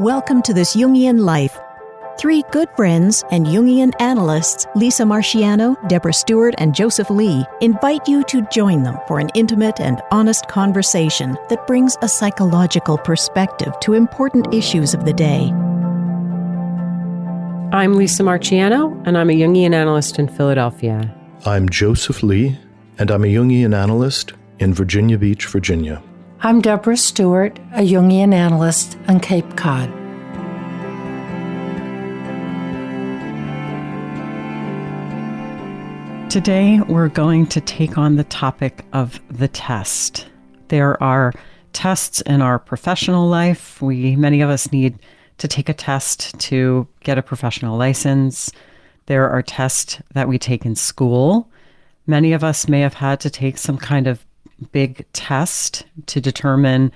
Welcome to This Jungian Life. Three good friends and Jungian analysts, Lisa Marciano, Deborah Stewart, and Joseph Lee, invite you to join them for an intimate and honest conversation that brings a psychological perspective to important issues of the day. I'm Lisa Marciano, and I'm a Jungian analyst in Philadelphia. I'm Joseph Lee, and I'm a Jungian analyst in Virginia Beach, Virginia. I'm Deborah Stewart, a Jungian analyst on Cape Cod. Today, we're going to take on the topic of the test. There are tests in our professional life. Many of us need to take a test to get a professional license. There are tests that we take in school. Many of us may have had to take some kind of big test to determine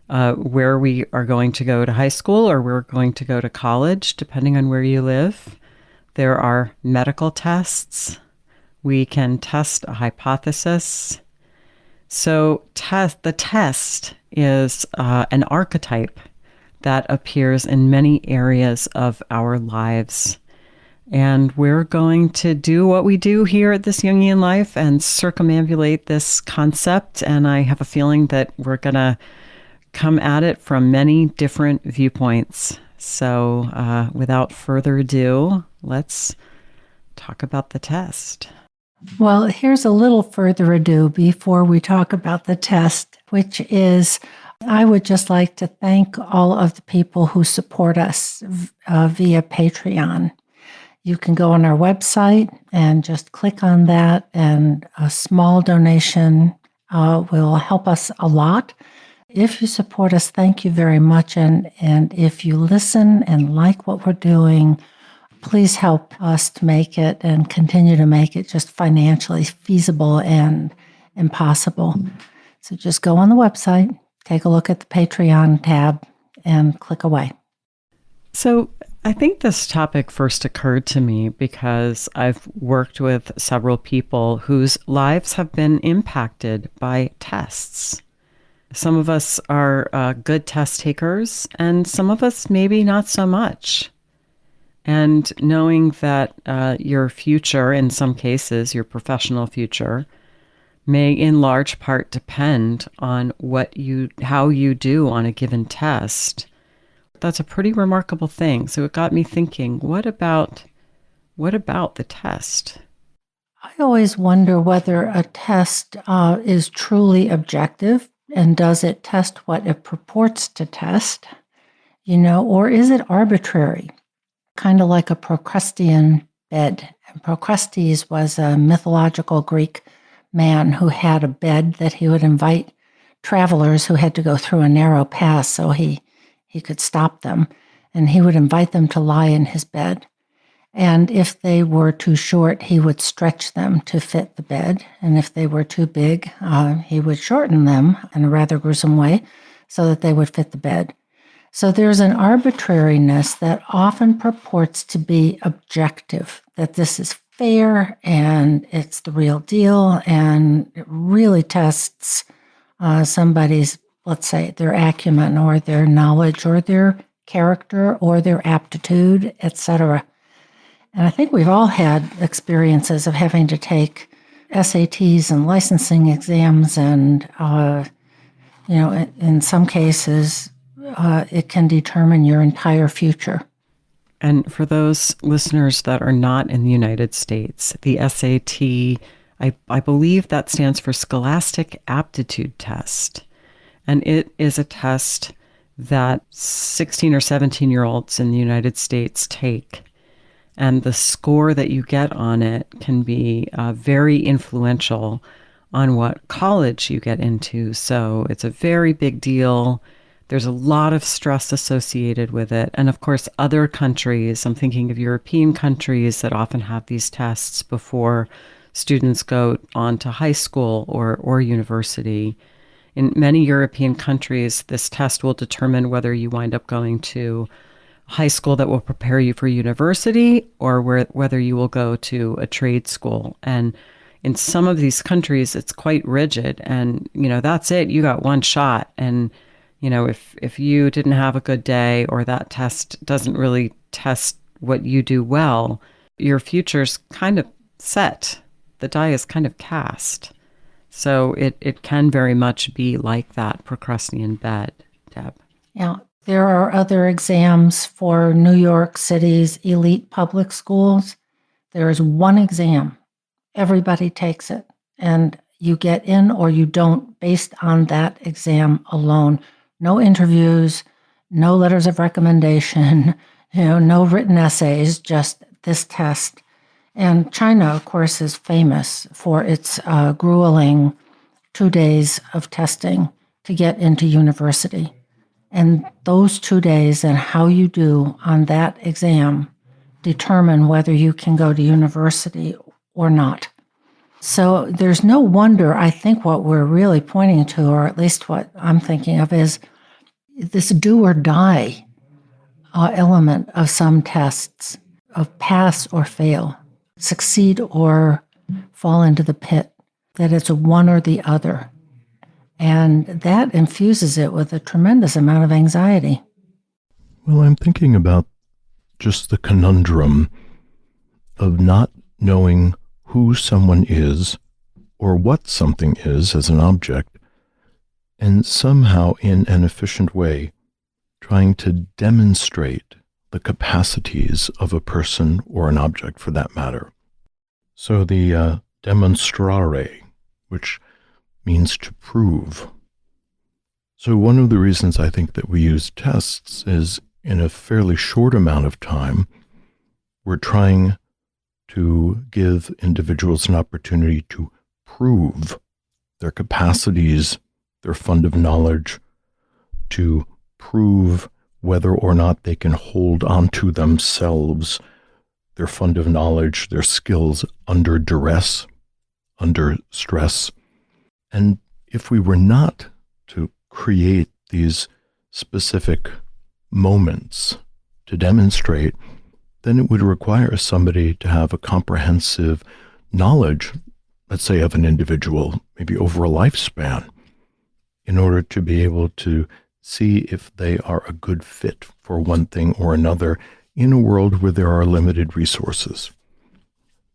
where we are going to go to high school or we're going to go to college, depending on where you live. There are medical tests. We can test a hypothesis. So the test is an archetype that appears in many areas of our lives. And we're going to do what we do here at This Jungian Life and circumambulate this concept. And I have a feeling that we're going to come at it from many different viewpoints. So without further ado, let's talk about the test. Well, here's a little further ado before we talk about the test, which is I would just like to thank all of the people who support us via Patreon. You can go on our website and just click on that, and a small donation will help us a lot. If you support us, thank you very much. And if you listen and like what we're doing, please help us to make it and continue to make it just financially feasible and impossible. So just go on the website, take a look at the Patreon tab, and click away. So I think this topic first occurred to me because I've worked with several people whose lives have been impacted by tests. Some of us are good test takers, and some of us maybe not so much. And knowing that your future, in some cases, your professional future, may in large part depend on how you do on a given test, that's a pretty remarkable thing. So it got me thinking, what about the test? I always wonder whether a test is truly objective, and does it test what it purports to test, or is it arbitrary? Kind of like a Procrustean bed. And Procrustes was a mythological Greek man who had a bed that he would invite travelers who had to go through a narrow pass so he could stop them. And he would invite them to lie in his bed. And if they were too short, he would stretch them to fit the bed. And if they were too big, he would shorten them in a rather gruesome way so that they would fit the bed. So there's an arbitrariness that often purports to be objective, that this is fair and it's the real deal, and it really tests somebody's, let's say, their acumen or their knowledge or their character or their aptitude, etc. And I think we've all had experiences of having to take SATs and licensing exams, and in some cases, it can determine your entire future. And for those listeners that are not in the United States, the SAT, I believe that stands for Scholastic Aptitude Test. And it is a test that 16 or 17-year-olds in the United States take. And the score that you get on it can be very influential on what college you get into. So it's a very big deal. There's a lot of stress associated with it. And of course, other countries, I'm thinking of European countries that often have these tests before students go on to high school or university. In many European countries, this test will determine whether you wind up going to high school that will prepare you for university or whether you will go to a trade school. And in some of these countries, it's quite rigid. And, that's it. You got one shot. And If you didn't have a good day or that test doesn't really test what you do well, your future's kind of set. The die is kind of cast. So it can very much be like that Procrustean bed, Deb. Yeah. There are other exams for New York City's elite public schools. There is one exam. Everybody takes it. And you get in or you don't based on that exam alone. No interviews, no letters of recommendation, no written essays, just this test. And China, of course, is famous for its grueling 2 days of testing to get into university. And those 2 days and how you do on that exam determine whether you can go to university or not. So there's no wonder, I think what we're really pointing to, or at least what I'm thinking of, is this do or die element of some tests, of pass or fail, succeed or fall into the pit, that it's one or the other. And that infuses it with a tremendous amount of anxiety. Well, I'm thinking about just the conundrum of not knowing who someone is or what something is as an object, and somehow in an efficient way trying to demonstrate the capacities of a person or an object for that matter. So the demonstrare, which means to prove. So one of the reasons I think that we use tests is in a fairly short amount of time, we're trying to give individuals an opportunity to prove their capacities, their fund of knowledge, to prove whether or not they can hold onto themselves, their fund of knowledge, their skills under duress, under stress. And if we were not to create these specific moments to demonstrate, then it would require somebody to have a comprehensive knowledge, let's say of an individual, maybe over a lifespan, in order to be able to see if they are a good fit for one thing or another in a world where there are limited resources.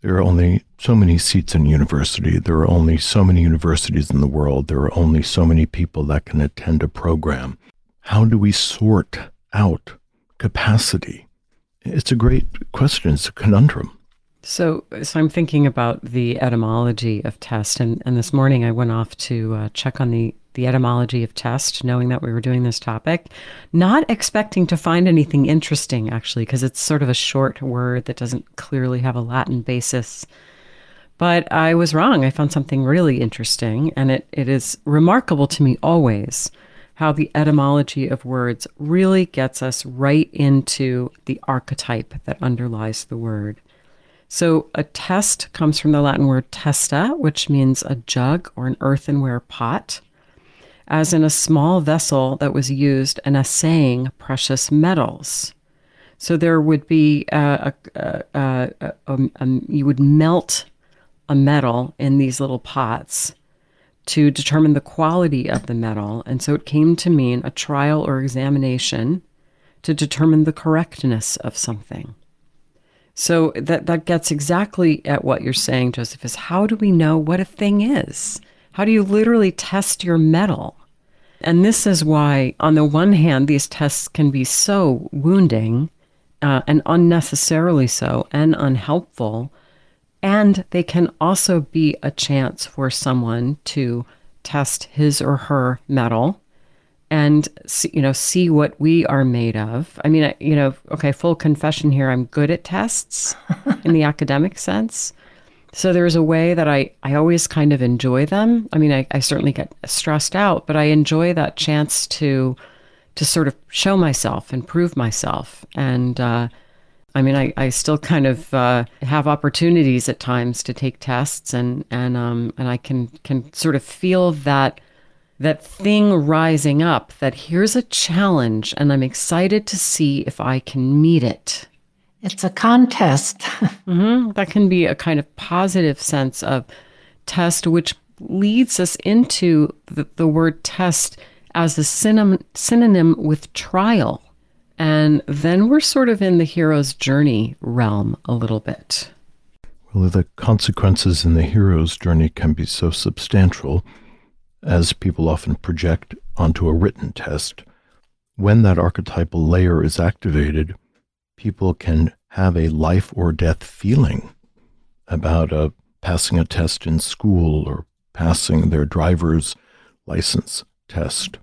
There are only so many seats in university. There are only so many universities in the world. There are only so many people that can attend a program. How do we sort out capacity? It's a great question. It's a conundrum. So I'm thinking about the etymology of test, and this morning I went off to check on the etymology of test, knowing that we were doing this topic, not expecting to find anything interesting, actually, because it's sort of a short word that doesn't clearly have a Latin basis. But I was wrong. I found something really interesting, and it is remarkable to me always how the etymology of words really gets us right into the archetype that underlies the word. So a test comes from the Latin word testa, which means a jug or an earthenware pot, as in a small vessel that was used in assaying precious metals. So there would be you would melt a metal in these little pots to determine the quality of the metal. And so it came to mean a trial or examination to determine the correctness of something. So that gets exactly at what you're saying, Joseph, is how do we know what a thing is? How do you literally test your metal? And this is why, on the one hand, these tests can be so wounding and unnecessarily so and unhelpful. And they can also be a chance for someone to test his or her metal and see what we are made of. I mean, okay, full confession here, I'm good at tests in the academic sense. So there's a way that I always kind of enjoy them. I mean, I certainly get stressed out, but I enjoy that chance to sort of show myself and prove myself. And I mean, I still kind of have opportunities at times to take tests, and I can sort of feel that thing rising up, that here's a challenge and I'm excited to see if I can meet it. It's a contest. Mm-hmm. That can be a kind of positive sense of test, which leads us into the word test as a synonym with trial. And then we're sort of in the hero's journey realm a little bit. Well, the consequences in the hero's journey can be so substantial, as people often project onto a written test. When that archetypal layer is activated, people can have a life or death feeling about passing a test in school or passing their driver's license test,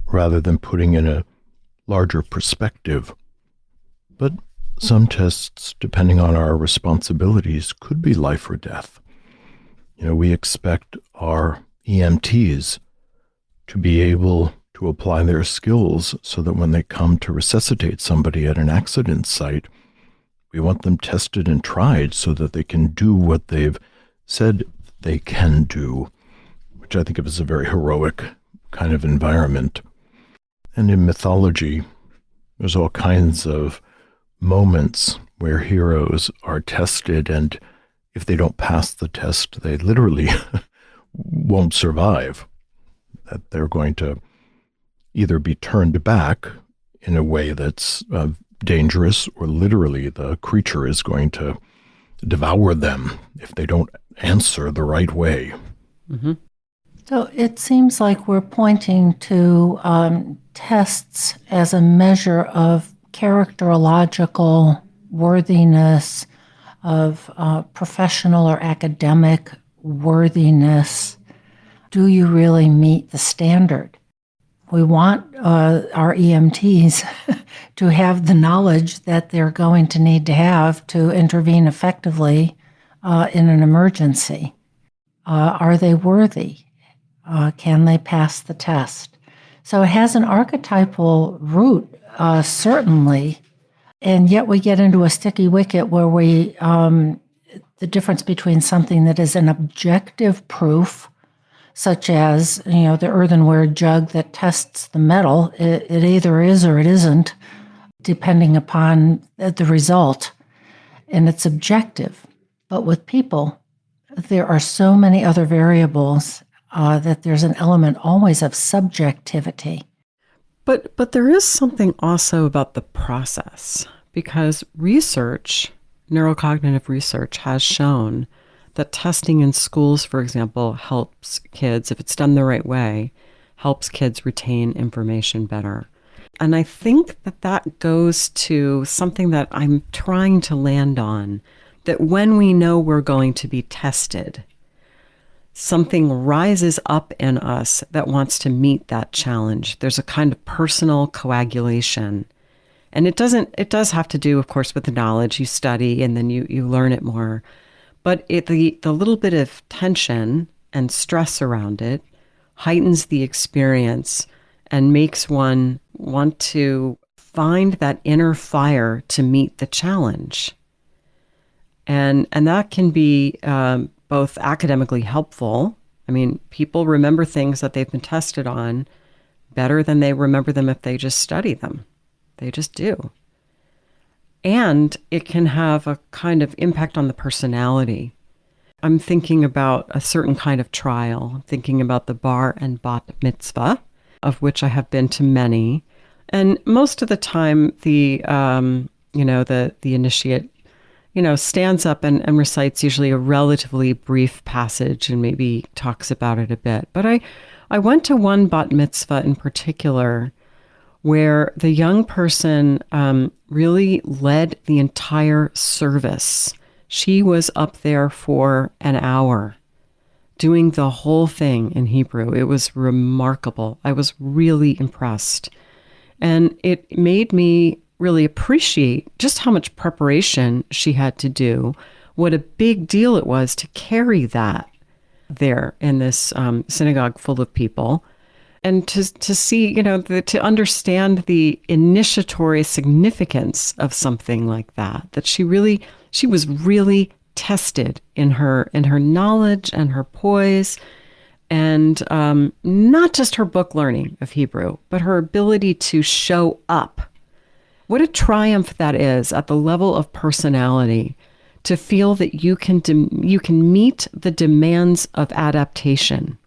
rather than putting in a larger perspective. But some tests, depending on our responsibilities, could be life or death. We expect our EMTs to be able to apply their skills so that when they come to resuscitate somebody at an accident site, we want them tested and tried so that they can do what they've said they can do, which I think of as a very heroic kind of environment. And in mythology, there's all kinds of moments where heroes are tested, and if they don't pass the test, they literally won't survive. That they're going to either be turned back in a way that's dangerous, or literally the creature is going to devour them if they don't answer the right way. Mm-hmm. So it seems like we're pointing to tests as a measure of characterological worthiness, of professional or academic worthiness. Do you really meet the standard? We want our EMTs to have the knowledge that they're going to need to have to intervene effectively in an emergency. Are they worthy? Can they pass the test? So it has an archetypal root, certainly, and yet we get into a sticky wicket where the difference between something that is an objective proof, such as, the earthenware jug that tests the metal, it either is or it isn't, depending upon the result, and it's objective. But with people, there are so many other variables that there's an element always of subjectivity. But there is something also about the process, because research, neurocognitive research, has shown that testing in schools, for example, helps kids, if it's done the right way, helps kids retain information better. And I think that goes to something that I'm trying to land on, that when we know we're going to be tested, something rises up in us that wants to meet that challenge. There's a kind of personal coagulation. And it does have to do, of course, with the knowledge you study and then you learn it more. But the little bit of tension and stress around it heightens the experience and makes one want to find that inner fire to meet the challenge. And that can be both academically helpful. I mean, people remember things that they've been tested on better than they remember them if they just study them. They just do. And it can have a kind of impact on the personality. I'm thinking about a certain kind of trial. I'm thinking about the bar and bat mitzvah, of which I have been to many. And most of the time, the initiate, stands up and recites usually a relatively brief passage and maybe talks about it a bit. But I went to one bat mitzvah in particular where the young person really led the entire service. She was up there for an hour doing the whole thing in Hebrew. It was remarkable. I was really impressed. And it made me really appreciate just how much preparation she had to do, what a big deal it was to carry that there in this synagogue full of people. And to see, to understand the initiatory significance of something like that she was really tested in her knowledge and her poise, and not just her book learning of Hebrew, but her ability to show up. What a triumph that is at the level of personality, to feel that you can meet the demands of adaptation.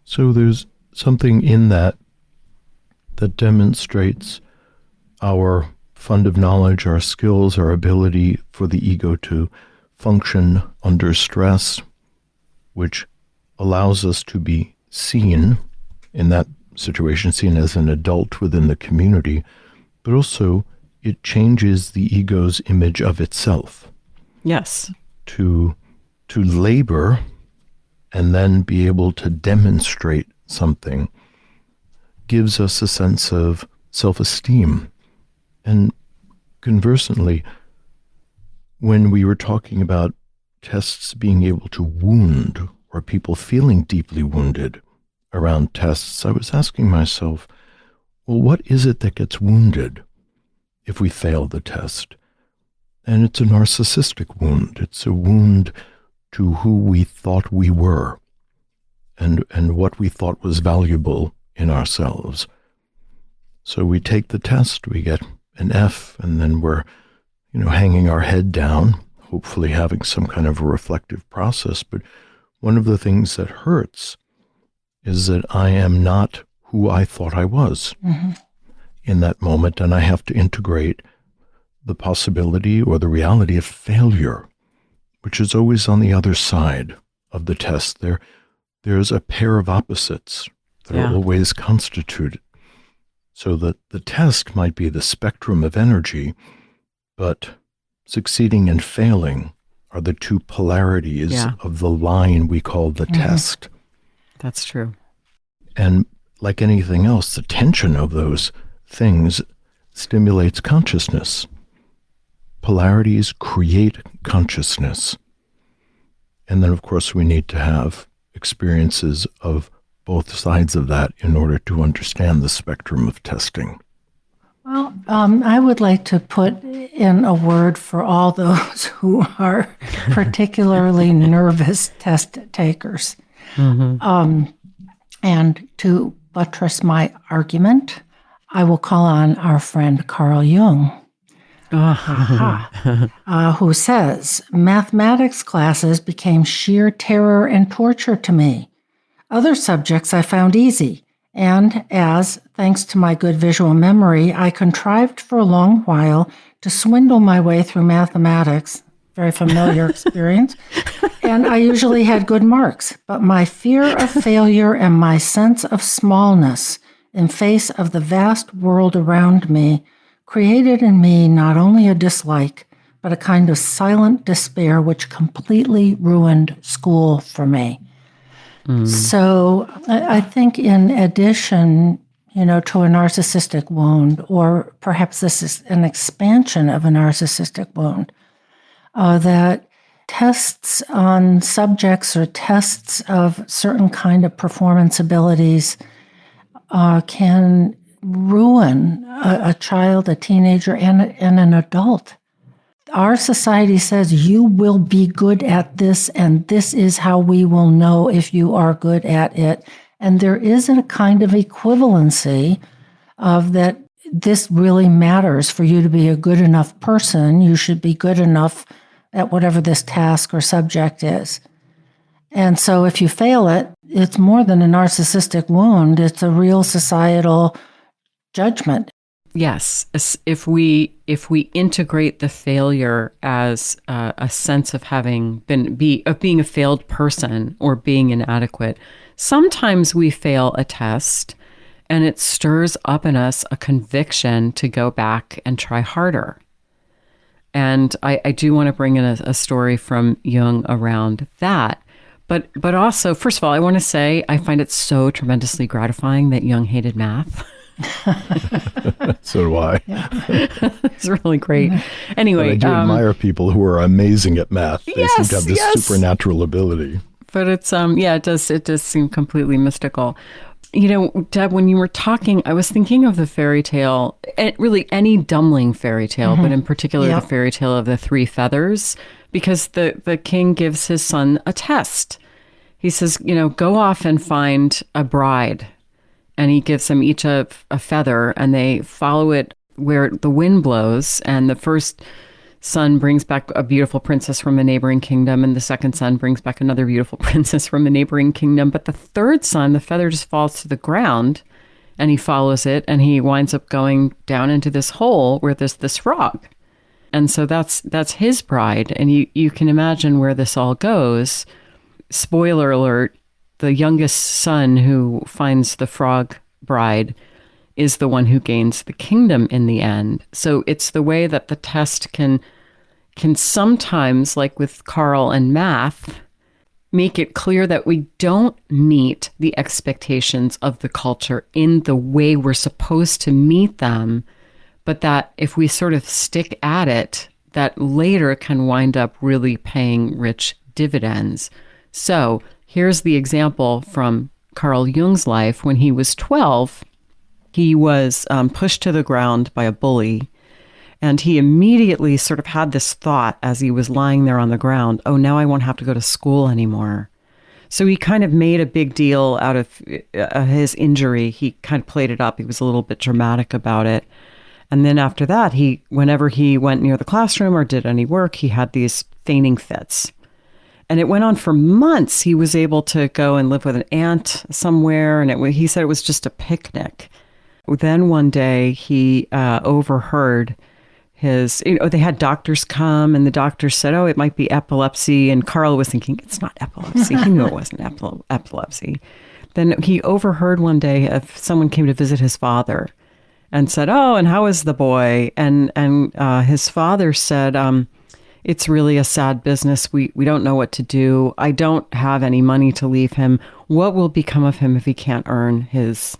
So there's something in that demonstrates our fund of knowledge, our skills, our ability for the ego to function under stress, which allows us to be seen in that situation, seen as an adult within the community, but also it changes the ego's image of itself. Yes. To labor and then be able to demonstrate something gives us a sense of self-esteem. And conversely, when we were talking about tests being able to wound or people feeling deeply wounded around tests, I was asking myself, well, what is it that gets wounded if we fail the test? And it's a narcissistic wound. It's a wound to who we thought we were and what we thought was valuable in ourselves. So we take the test, we get an F, and then we're, hanging our head down, hopefully having some kind of a reflective process. But one of the things that hurts is that I am not who I thought I was in that moment, and I have to integrate the possibility or the reality of failure, which is always on the other side of the test. There's a pair of opposites that are always constituted. So that the test might be the spectrum of energy, but succeeding and failing are the two polarities of the line we call the test. That's true. And like anything else, the tension of those things stimulates consciousness. Polarities create consciousness. And then, of course, we need to have experiences of both sides of that in order to understand the spectrum of testing. Well, I would like to put in a word for all those who are particularly nervous test takers. And to buttress my argument, I will call on our friend Carl Jung, who says, mathematics classes became sheer terror and torture to me. Other subjects I found easy, and as, thanks to my good visual memory, I contrived for a long while to swindle my way through mathematics, very familiar experience, and I usually had good marks. But my fear of failure and my sense of smallness in face of the vast world around me created in me not only a dislike, but a kind of silent despair which completely ruined school for me. So I think in addition, to a narcissistic wound, or perhaps this is an expansion of a narcissistic wound, that tests on subjects or tests of certain kind of performance abilities can ruin a child, a teenager, and an adult. Our society says you will be good at this, and this is how we will know if you are good at it. And there is a kind of equivalency of that this really matters for you to be a good enough person. You should be good enough at whatever this task or subject is. And so if you fail it, it's more than a narcissistic wound. It's a real societal judgment. Yes, if we integrate the failure as a sense of being a failed person or being inadequate, sometimes we fail a test, and it stirs up in us a conviction to go back and try harder. And I do want to bring in a story from Jung around that. But also, first of all, I want to say I find it so tremendously gratifying that Jung hated math. So do I. It's really great. Anyway, but I do admire people who are amazing at math. They seem to have this supernatural ability. But it's it does seem completely mystical. Deb, when you were talking, I was thinking of the fairy tale, really any dumbling fairy tale, but in particular the fairy tale of the three feathers, because the king gives his son a test. He says, go off and find a bride. And he gives them each a feather, and they follow it where the wind blows. And the first son brings back a beautiful princess from a neighboring kingdom, and the second son brings back another beautiful princess from a neighboring kingdom. But the third son, the feather just falls to the ground, and he follows it, and he winds up going down into this hole where there's this frog. And so that's his bride. And you can imagine where this all goes. Spoiler alert, the youngest son who finds the frog bride is the one who gains the kingdom in the end. So it's the way that the test can sometimes, like with Carl and math, make it clear that we don't meet the expectations of the culture in the way we're supposed to meet them, but that if we sort of stick at it, that later can wind up really paying rich dividends. So here's the example from Carl Jung's life. When he was 12, he was pushed to the ground by a bully, and he immediately sort of had this thought as he was lying there on the ground, oh, now I won't have to go to school anymore. So he kind of made a big deal out of his injury. He kind of played it up. He was a little bit dramatic about it. And then after that, whenever he went near the classroom or did any work, he had these fainting fits. And it went on for months. He was able to go and live with an aunt somewhere, and he said it was just a picnic. Then one day he overheard they had doctors come, and the doctors said, oh, it might be epilepsy. And Carl was thinking, it's not epilepsy. He knew it wasn't epilepsy. Then he overheard one day if someone came to visit his father and said, oh, and how is the boy? And his father said, it's really a sad business. We don't know what to do. I don't have any money to leave him. What will become of him if he can't earn his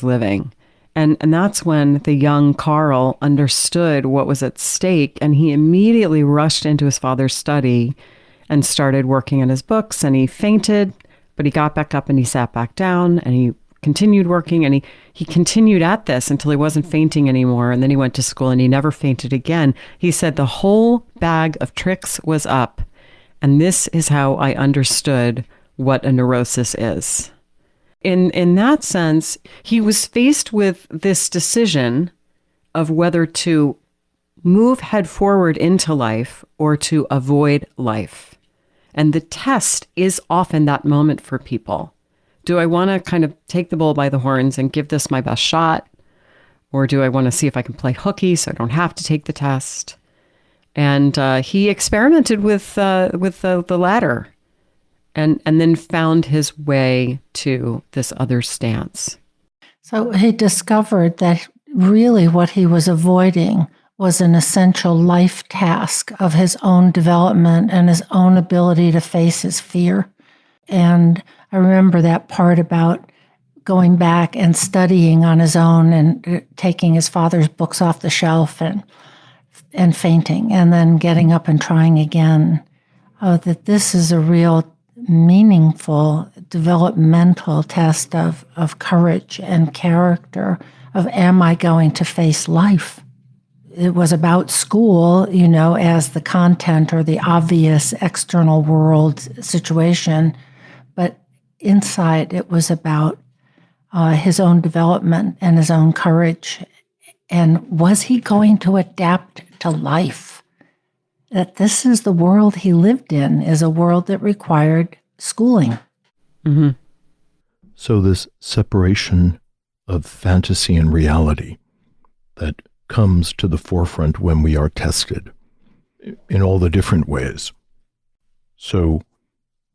living? And that's when the young Carl understood what was at stake, and he immediately rushed into his father's study and started working on his books, and he fainted, but he got back up and he sat back down, and he continued working, and he continued at this until he wasn't fainting anymore. And then he went to school and he never fainted again. He said the whole bag of tricks was up, and this is how I understood what a neurosis is. In that sense, he was faced with this decision of whether to move head forward into life or to avoid life. And the test is often that moment for people. Do I want to kind of take the bull by the horns and give this my best shot? Or do I want to see if I can play hooky so I don't have to take the test? And he experimented with the latter. And then found his way to this other stance. So he discovered that really what he was avoiding was an essential life task of his own development and his own ability to face his fear. And I remember that part about going back and studying on his own and taking his father's books off the shelf and fainting, and then getting up and trying again. That this is a real meaningful developmental test of courage and character, of am I going to face life? It was about school, as the content or the obvious external world situation, but inside it was about his own development and his own courage. And was he going to adapt to life? That this is the world he lived in, is a world that required schooling. Mm-hmm. So this separation of fantasy and reality that comes to the forefront when we are tested in all the different ways. So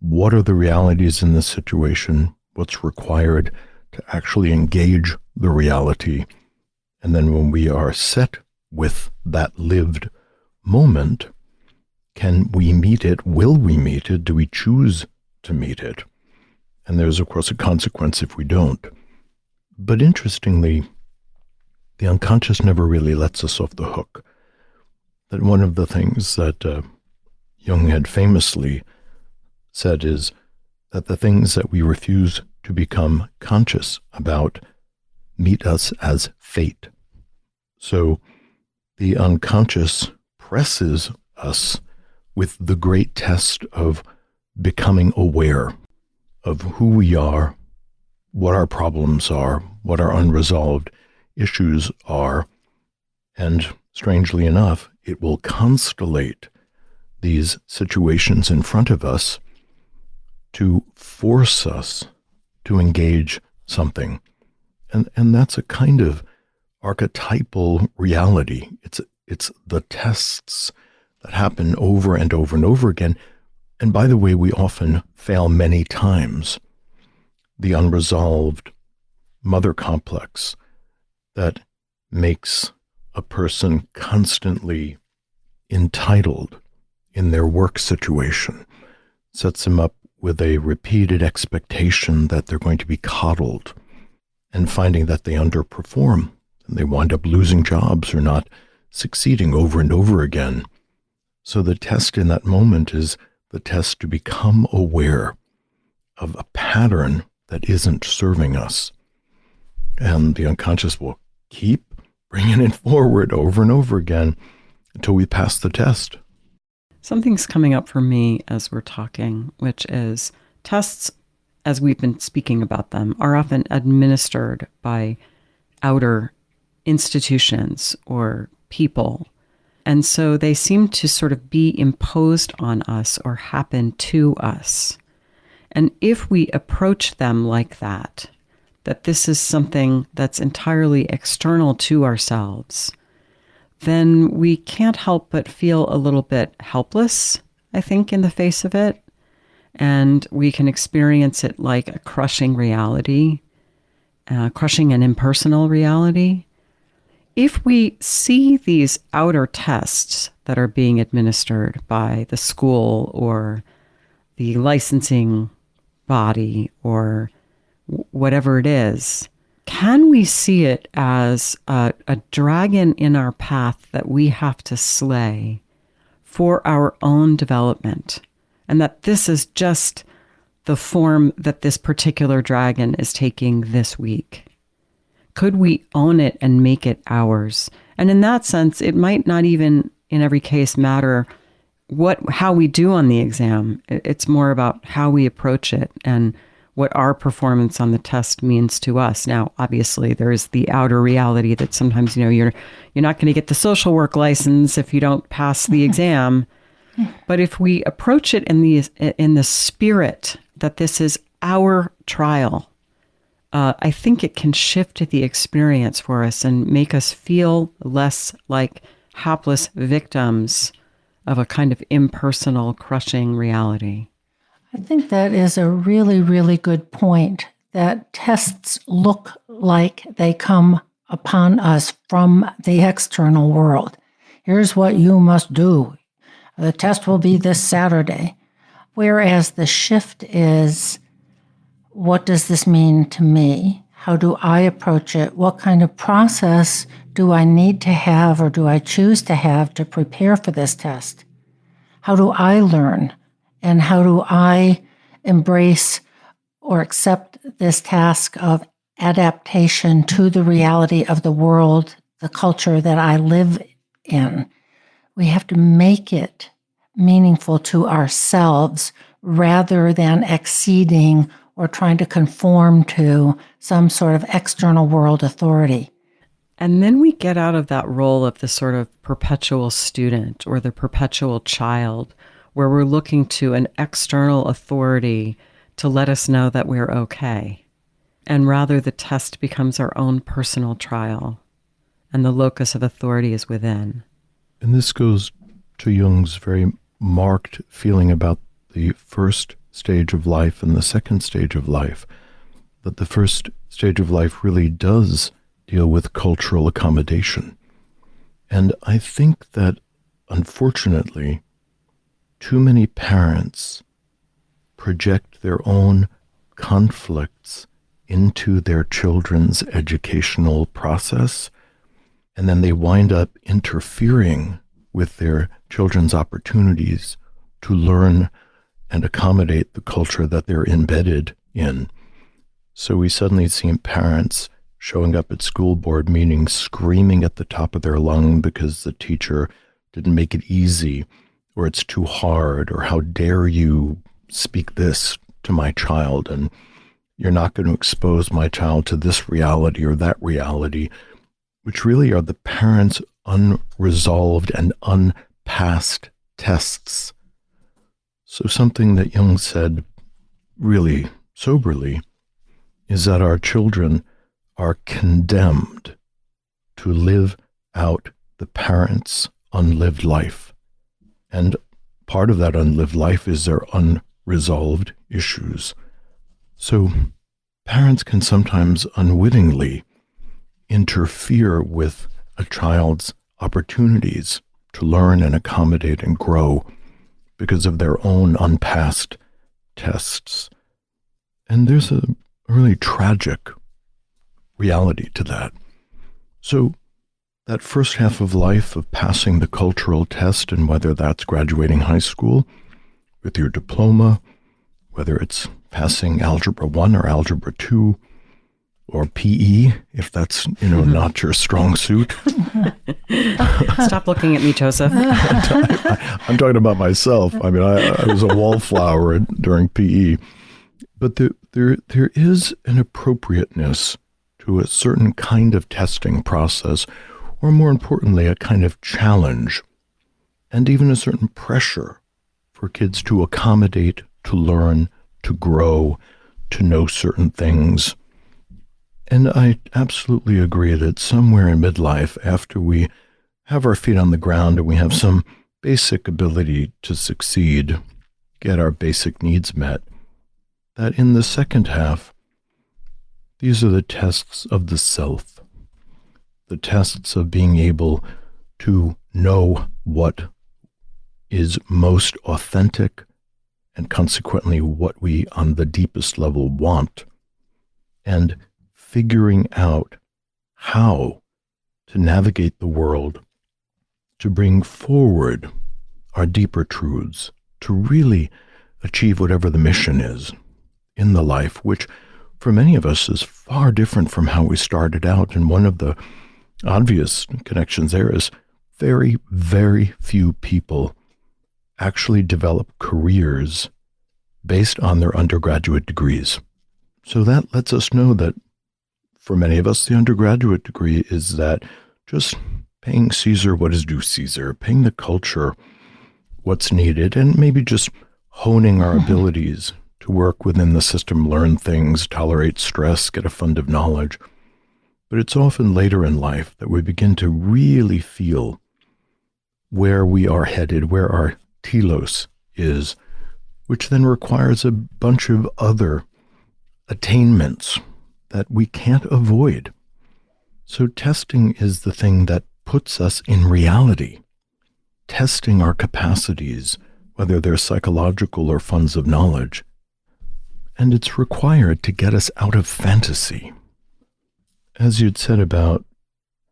what are the realities in this situation? What's required to actually engage the reality? And then when we are set with that lived moment, can we meet it? Will we meet it? Do we choose to meet it? And there's, of course, a consequence if we don't. But interestingly, the unconscious never really lets us off the hook. That one of the things that Jung had famously said is that the things that we refuse to become conscious about meet us as fate. So the unconscious presses us with the great test of becoming aware of who we are, what our problems are, what our unresolved issues are, and strangely enough, it will constellate these situations in front of us to force us to engage something. And that's a kind of archetypal reality. It's the tests that happen over and over and over again. And by the way, we often fail many times. The unresolved mother complex that makes a person constantly entitled in their work situation, sets them up with a repeated expectation that they're going to be coddled, and finding that they underperform and they wind up losing jobs or not succeeding over and over again. So the test in that moment is the test to become aware of a pattern that isn't serving us. And the unconscious will keep bringing it forward over and over again until we pass the test. Something's coming up for me as we're talking, which is tests, as we've been speaking about them, are often administered by outer institutions or people. And so they seem to sort of be imposed on us or happen to us. And if we approach them like that this is something that's entirely external to ourselves, then we can't help but feel a little bit helpless, I think, in the face of it. And we can experience it like a crushing reality, crushing an impersonal reality. If we see these outer tests that are being administered by the school or the licensing body or whatever it is, can we see it as a dragon in our path that we have to slay for our own development? And that this is just the form that this particular dragon is taking this week. Could we own it and make it ours? And in that sense, it might not even in every case matter how we do on the exam. It's more about how we approach it and what our performance on the test means to us. Now, obviously, there is the outer reality that sometimes, you're not going to get the social work license if you don't pass the exam. But if we approach it in the spirit that this is our trial, I think it can shift the experience for us and make us feel less like hapless victims of a kind of impersonal, crushing reality. I think that is a really, really good point, that tests look like they come upon us from the external world. Here's what you must do. The test will be this Saturday. Whereas the shift is, what does this mean to me? How do I approach it? What kind of process do I need to have or do I choose to have to prepare for this test? How do I learn? And how do I embrace or accept this task of adaptation to the reality of the world, the culture that I live in? We have to make it meaningful to ourselves rather than exceeding or trying to conform to some sort of external world authority. And then we get out of that role of the sort of perpetual student or the perpetual child, where we're looking to an external authority to let us know that we're okay. And rather the test becomes our own personal trial, and the locus of authority is within. And this goes to Jung's very marked feeling about the first stage of life and the second stage of life, that the first stage of life really does deal with cultural accommodation. And I think that, unfortunately, too many parents project their own conflicts into their children's educational process, and then they wind up interfering with their children's opportunities to learn and accommodate the culture that they're embedded in. So we suddenly see parents showing up at school board meetings screaming at the top of their lung because the teacher didn't make it easy, or it's too hard, or how dare you speak this to my child, and you're not going to expose my child to this reality or that reality. which really are the parents' unresolved and unpassed tests. So something that Jung said really soberly is that our children are condemned to live out the parents' unlived life. And part of that unlived life is their unresolved issues. So parents can sometimes unwittingly interfere with a child's opportunities to learn and accommodate and grow because of their own unpassed tests. And there's a really tragic reality to that. So that first half of life of passing the cultural test, and whether that's graduating high school with your diploma, whether it's passing Algebra 1 or Algebra 2, or PE, if that's, not your strong suit. Stop looking at me, Joseph. I'm talking about myself. I mean, I was a wallflower during PE. But there is an appropriateness to a certain kind of testing process, or more importantly, a kind of challenge, and even a certain pressure for kids to accommodate, to learn, to grow, to know certain things. And I absolutely agree that somewhere in midlife, after we have our feet on the ground and we have some basic ability to succeed, get our basic needs met, that in the second half, these are the tests of the self, the tests of being able to know what is most authentic and consequently what we on the deepest level want, and figuring out how to navigate the world to bring forward our deeper truths, to really achieve whatever the mission is in the life, which for many of us is far different from how we started out. And one of the obvious connections there is very, very few people actually develop careers based on their undergraduate degrees. So that lets us know that for many of us, the undergraduate degree is that just paying Caesar what is due Caesar, paying the culture what's needed, and maybe just honing our abilities to work within the system, learn things, tolerate stress, get a fund of knowledge. But it's often later in life that we begin to really feel where we are headed, where our telos is, which then requires a bunch of other attainments that we can't avoid. So testing is the thing that puts us in reality, testing our capacities, whether they're psychological or funds of knowledge. And it's required to get us out of fantasy. As you'd said about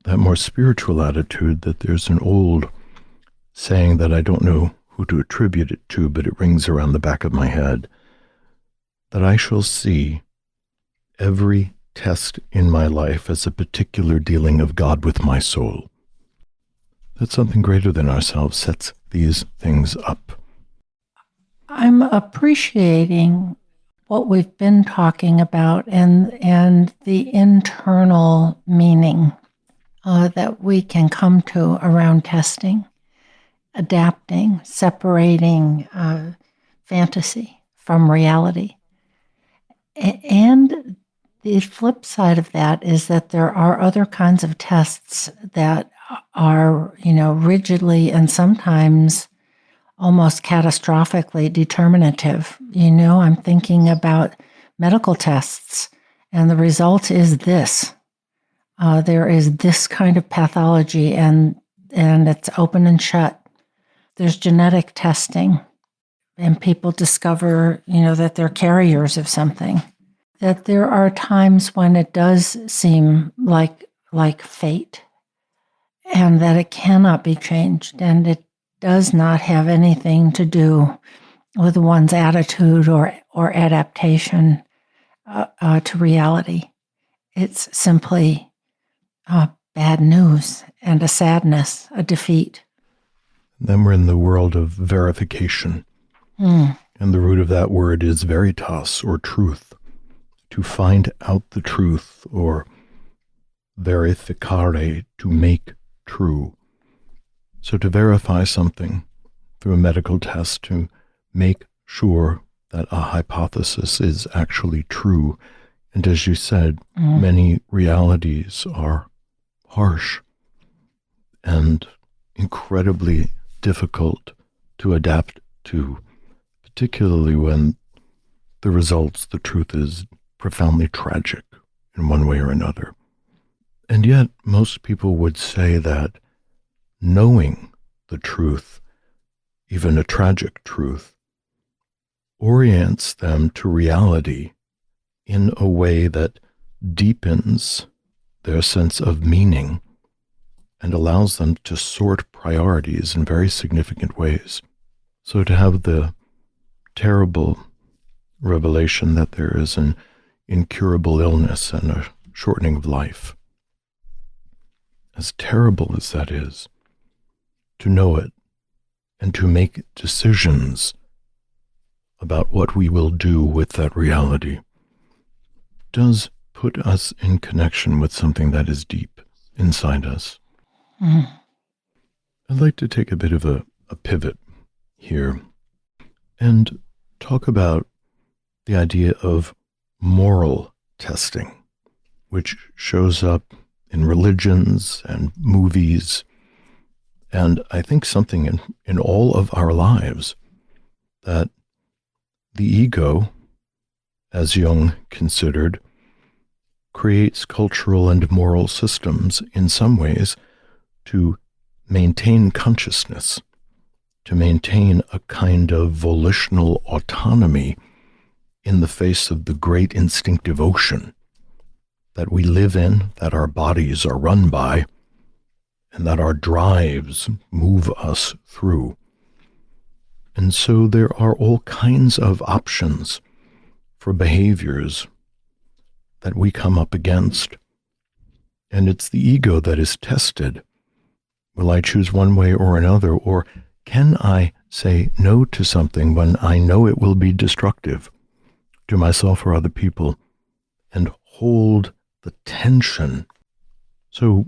that more spiritual attitude, that there's an old saying that I don't know who to attribute it to, but it rings around the back of my head, that I shall see every test in my life as a particular dealing of God with my soul. That something greater than ourselves sets these things up. I'm appreciating what we've been talking about and the internal meaning that we can come to around testing, adapting, separating fantasy from reality. And the flip side of that is that there are other kinds of tests that are, rigidly and sometimes almost catastrophically determinative. I'm thinking about medical tests, and the result is this. There is this kind of pathology, and it's open and shut. There's genetic testing, and people discover, that they're carriers of something. That there are times when it does seem like fate, and that it cannot be changed, and it does not have anything to do with one's attitude or adaptation to reality. It's simply bad news and a sadness, a defeat. Then we're in the world of verification. And the root of that word is veritas, or truth. To find out the truth, or verificare, to make true. So to verify something through a medical test, to make sure that a hypothesis is actually true. And as you said, many realities are harsh and incredibly difficult to adapt to, particularly when the results, the truth is profoundly tragic in one way or another. And yet, most people would say that knowing the truth, even a tragic truth, orients them to reality in a way that deepens their sense of meaning and allows them to sort priorities in very significant ways. So to have the terrible revelation that there is an incurable illness and a shortening of life, as terrible as that is, to know it and to make decisions about what we will do with that reality does put us in connection with something that is deep inside us. I'd like to take a bit of a pivot here and talk about the idea of moral testing, which shows up in religions and movies, and I think something in all of our lives, that the ego, as Jung considered, creates cultural and moral systems in some ways to maintain consciousness, to maintain a kind of volitional autonomy in the face of the great instinctive ocean that we live in, that our bodies are run by, and that our drives move us through. And so there are all kinds of options for behaviors that we come up against. And it's the ego that is tested. Will I choose one way or another, or can I say no to something when I know it will be destructive to myself or other people, and hold the tension? So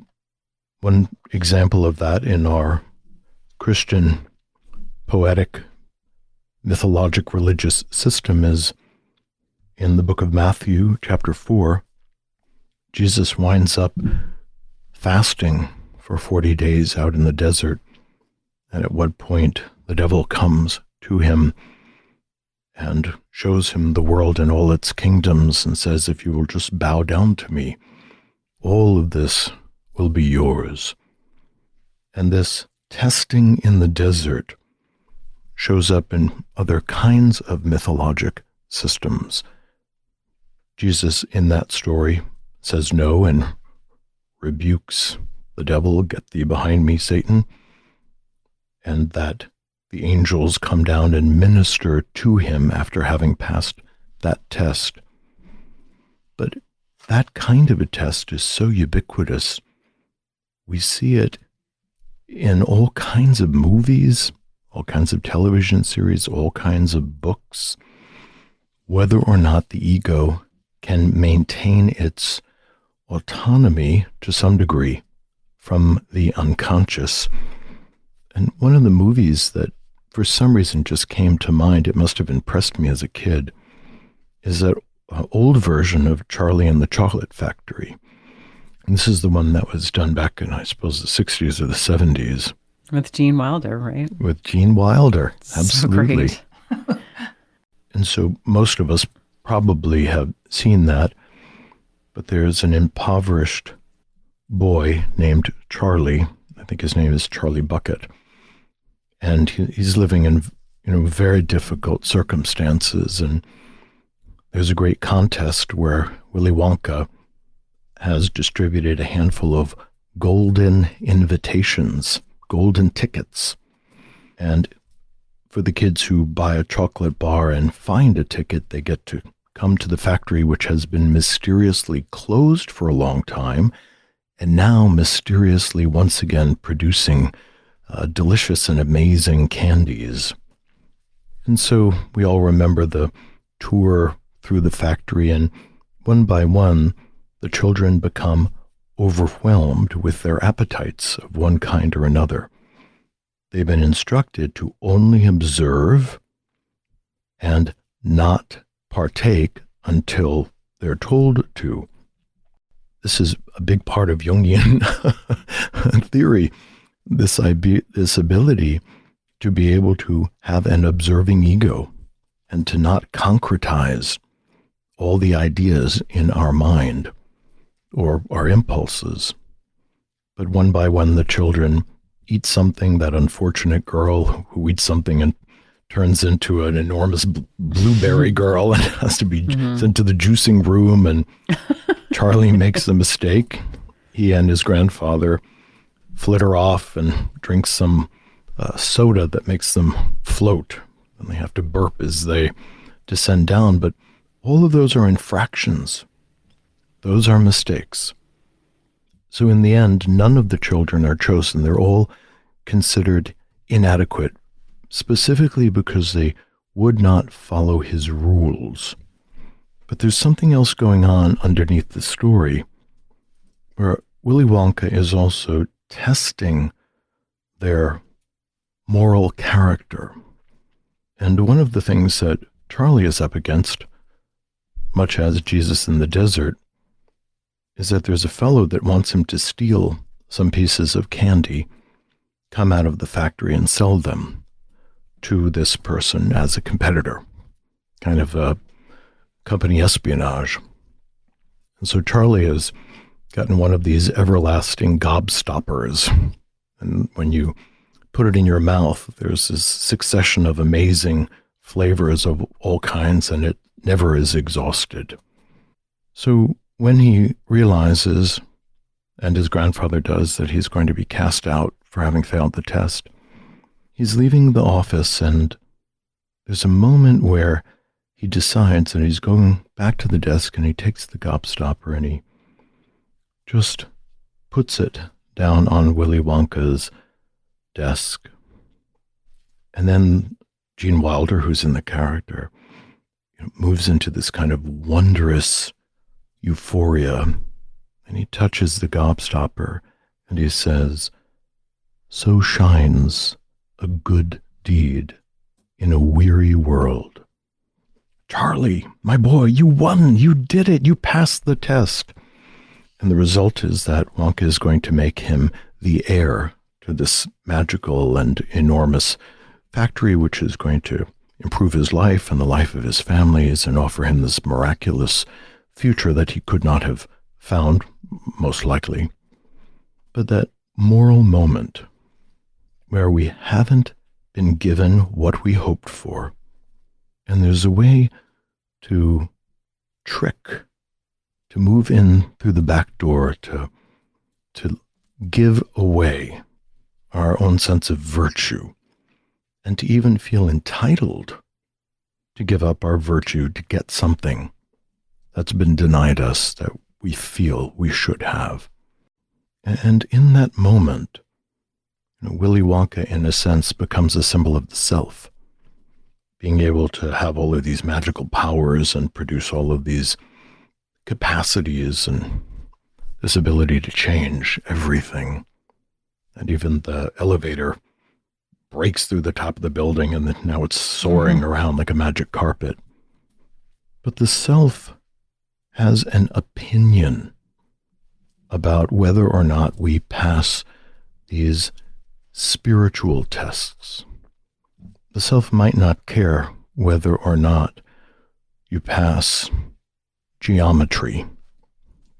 one example of that in our Christian poetic, mythologic religious system is in the book of Matthew, chapter 4. Jesus winds up fasting for 40 days out in the desert. And at what point the devil comes to him and shows him the world and all its kingdoms and says, if you will just bow down to me, all of this will be yours. And this testing in the desert shows up in other kinds of mythologic systems. Jesus, in that story, says no and rebukes the devil, "Get thee behind me, Satan," and that the angels come down and minister to him after having passed that test. But that kind of a test is so ubiquitous. We see it in all kinds of movies, all kinds of television series, all kinds of books. Whether or not the ego can maintain its autonomy to some degree from the unconscious. And one of the movies that for some reason just came to mind, it must have impressed me as a kid, is that old version of Charlie and the Chocolate Factory. And this is the one that was done back in, I suppose, the 60s or the 70s. With Gene Wilder, right? With Gene Wilder, absolutely. So great. And so most of us probably have seen that, but there's an impoverished boy named Charlie. I think his name is Charlie Bucket. And he's living in, very difficult circumstances. And there's a great contest where Willy Wonka has distributed a handful of golden invitations, golden tickets. And for the kids who buy a chocolate bar and find a ticket, they get to come to the factory, which has been mysteriously closed for a long time, and now mysteriously once again producing delicious and amazing candies. And so we all remember the tour through the factory, and one by one, the children become overwhelmed with their appetites of one kind or another. They've been instructed to only observe and not partake until they're told to. This is a big part of Jungian theory, this ability to be able to have an observing ego and to not concretize all the ideas in our mind or our impulses. But one by one, the children eat something. That unfortunate girl who eats something and turns into an enormous blueberry girl and has to be sent to the juicing room. And Charlie makes a mistake. He and his grandfather flitter off and drink some soda that makes them float. And they have to burp as they descend down. But all of those are infractions. Those are mistakes. So in the end, none of the children are chosen. They're all considered inadequate, specifically because they would not follow his rules. But there's something else going on underneath the story, where Willy Wonka is also testing their moral character. And one of the things that Charlie is up against, much as Jesus in the desert, is that there's a fellow that wants him to steal some pieces of candy, come out of the factory and sell them to this person as a competitor, kind of a company espionage. And so Charlie has gotten one of these everlasting gobstoppers. And when you put it in your mouth, there's this succession of amazing flavors of all kinds, and it never is exhausted. So when he realizes, and his grandfather does, that he's going to be cast out for having failed the test, he's leaving the office, and there's a moment where he decides that he's going back to the desk, and he takes the gobstopper and he just puts it down on Willy Wonka's desk. And then Gene Wilder, who's in the character, moves into this kind of wondrous euphoria, and he touches the gobstopper and he says, "So shines a good deed in a weary world." Charlie, my boy, you won, you did it, you passed the test. And the result is that Wonka is going to make him the heir to this magical and enormous factory, which is going to improve his life and the life of his families and offer him this miraculous future that he could not have found, most likely. But that moral moment where we haven't been given what we hoped for, and there's a way to trick, to move in through the back door, to give away our own sense of virtue, and to even feel entitled to give up our virtue to get something that's been denied us that we feel we should have. And in that moment, Willy Wonka, in a sense, becomes a symbol of the self, being able to have all of these magical powers and produce all of these capacities and this ability to change everything. And even the elevator breaks through the top of the building, and then now it's soaring around like a magic carpet. But the self has an opinion about whether or not we pass these spiritual tests. The self might not care whether or not you pass geometry,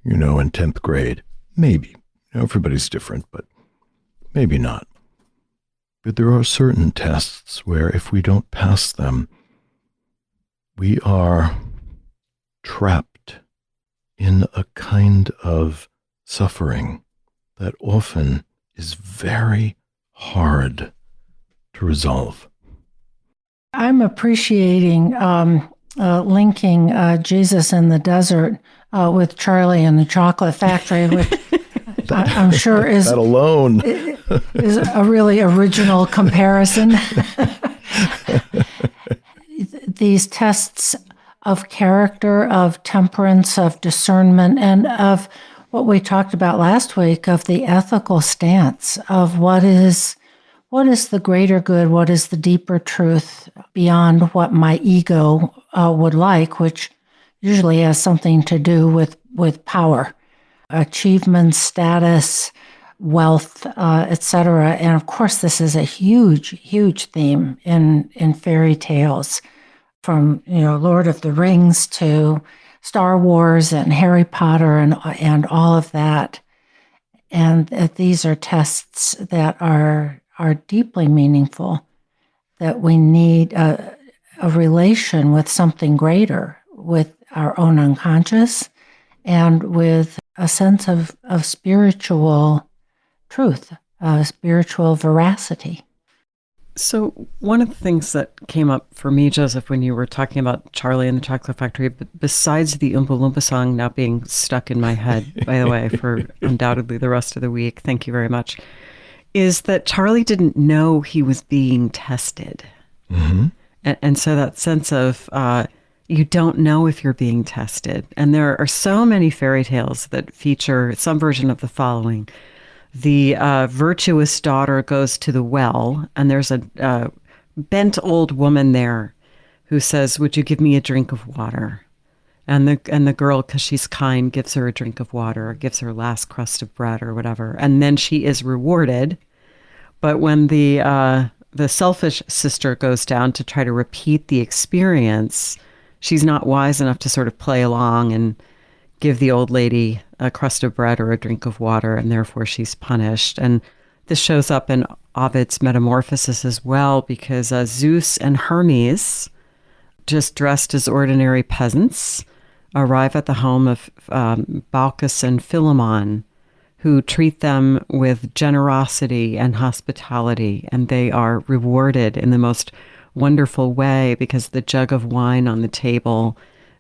in 10th grade. Maybe. Everybody's different, but maybe not. But there are certain tests where if we don't pass them, we are trapped in a kind of suffering that often is very hard to resolve. I'm appreciating linking Jesus in the desert with Charlie and the Chocolate Factory, which I'm sure is that alone is a really original comparison. These tests of character, of temperance, of discernment, and of what we talked about last week of the ethical stance of what is the greater good, what is the deeper truth beyond what my ego would like, which usually has something to do with power, achievement, status, wealth, etc. And of course, this is a huge, huge theme in fairy tales, from Lord of the Rings to Star Wars and Harry Potter and all of that. And these are tests that are deeply meaningful, that we need a relation with something greater, with our own unconscious, and with a sense of spiritual truth, spiritual veracity. So one of the things that came up for me, Joseph, when you were talking about Charlie and the Chocolate Factory, besides the Oompa Loompa song now being stuck in my head, by the way, for undoubtedly the rest of the week, thank you very much, is that Charlie didn't know he was being tested. Mm-hmm. And so that sense of you don't know if you're being tested. And there are so many fairy tales that feature some version of the following. The virtuous daughter goes to the well, and there's a bent old woman there who says, "Would you give me a drink of water?" And the girl, because she's kind, gives her a drink of water, or gives her last crust of bread or whatever. And then she is rewarded. But when the selfish sister goes down to try to repeat the experience, she's not wise enough to sort of play along and give the old lady a crust of bread or a drink of water, and therefore she's punished. And this shows up in Ovid's Metamorphosis as well, because Zeus and Hermes, just dressed as ordinary peasants, arrive at the home of Baucis and Philemon, who treat them with generosity and hospitality, and they are rewarded in the most wonderful way, because the jug of wine on the table,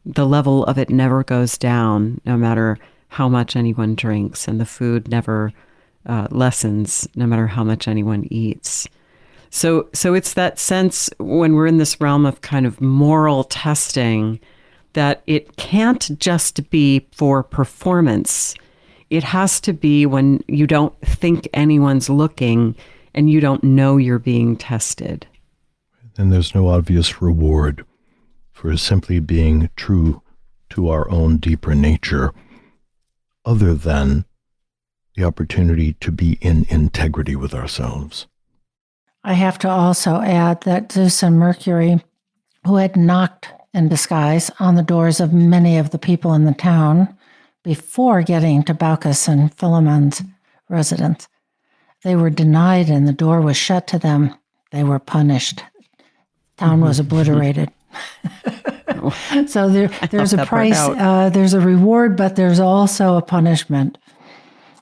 the level of it never goes down, no matter how much anyone drinks, and the food never lessens, no matter how much anyone eats. So it's that sense, when we're in this realm of kind of moral testing, that it can't just be for performance. It has to be when you don't think anyone's looking and you don't know you're being tested. And there's no obvious reward for simply being true to our own deeper nature, other than the opportunity to be in integrity with ourselves. I have to also add that Zeus and Mercury, who had knocked in disguise on the doors of many of the people in the town before getting to Baucis and Philemon's residence, they were denied and the door was shut to them. They were punished. Town was obliterated. So there's a price, there's a reward, but there's also a punishment,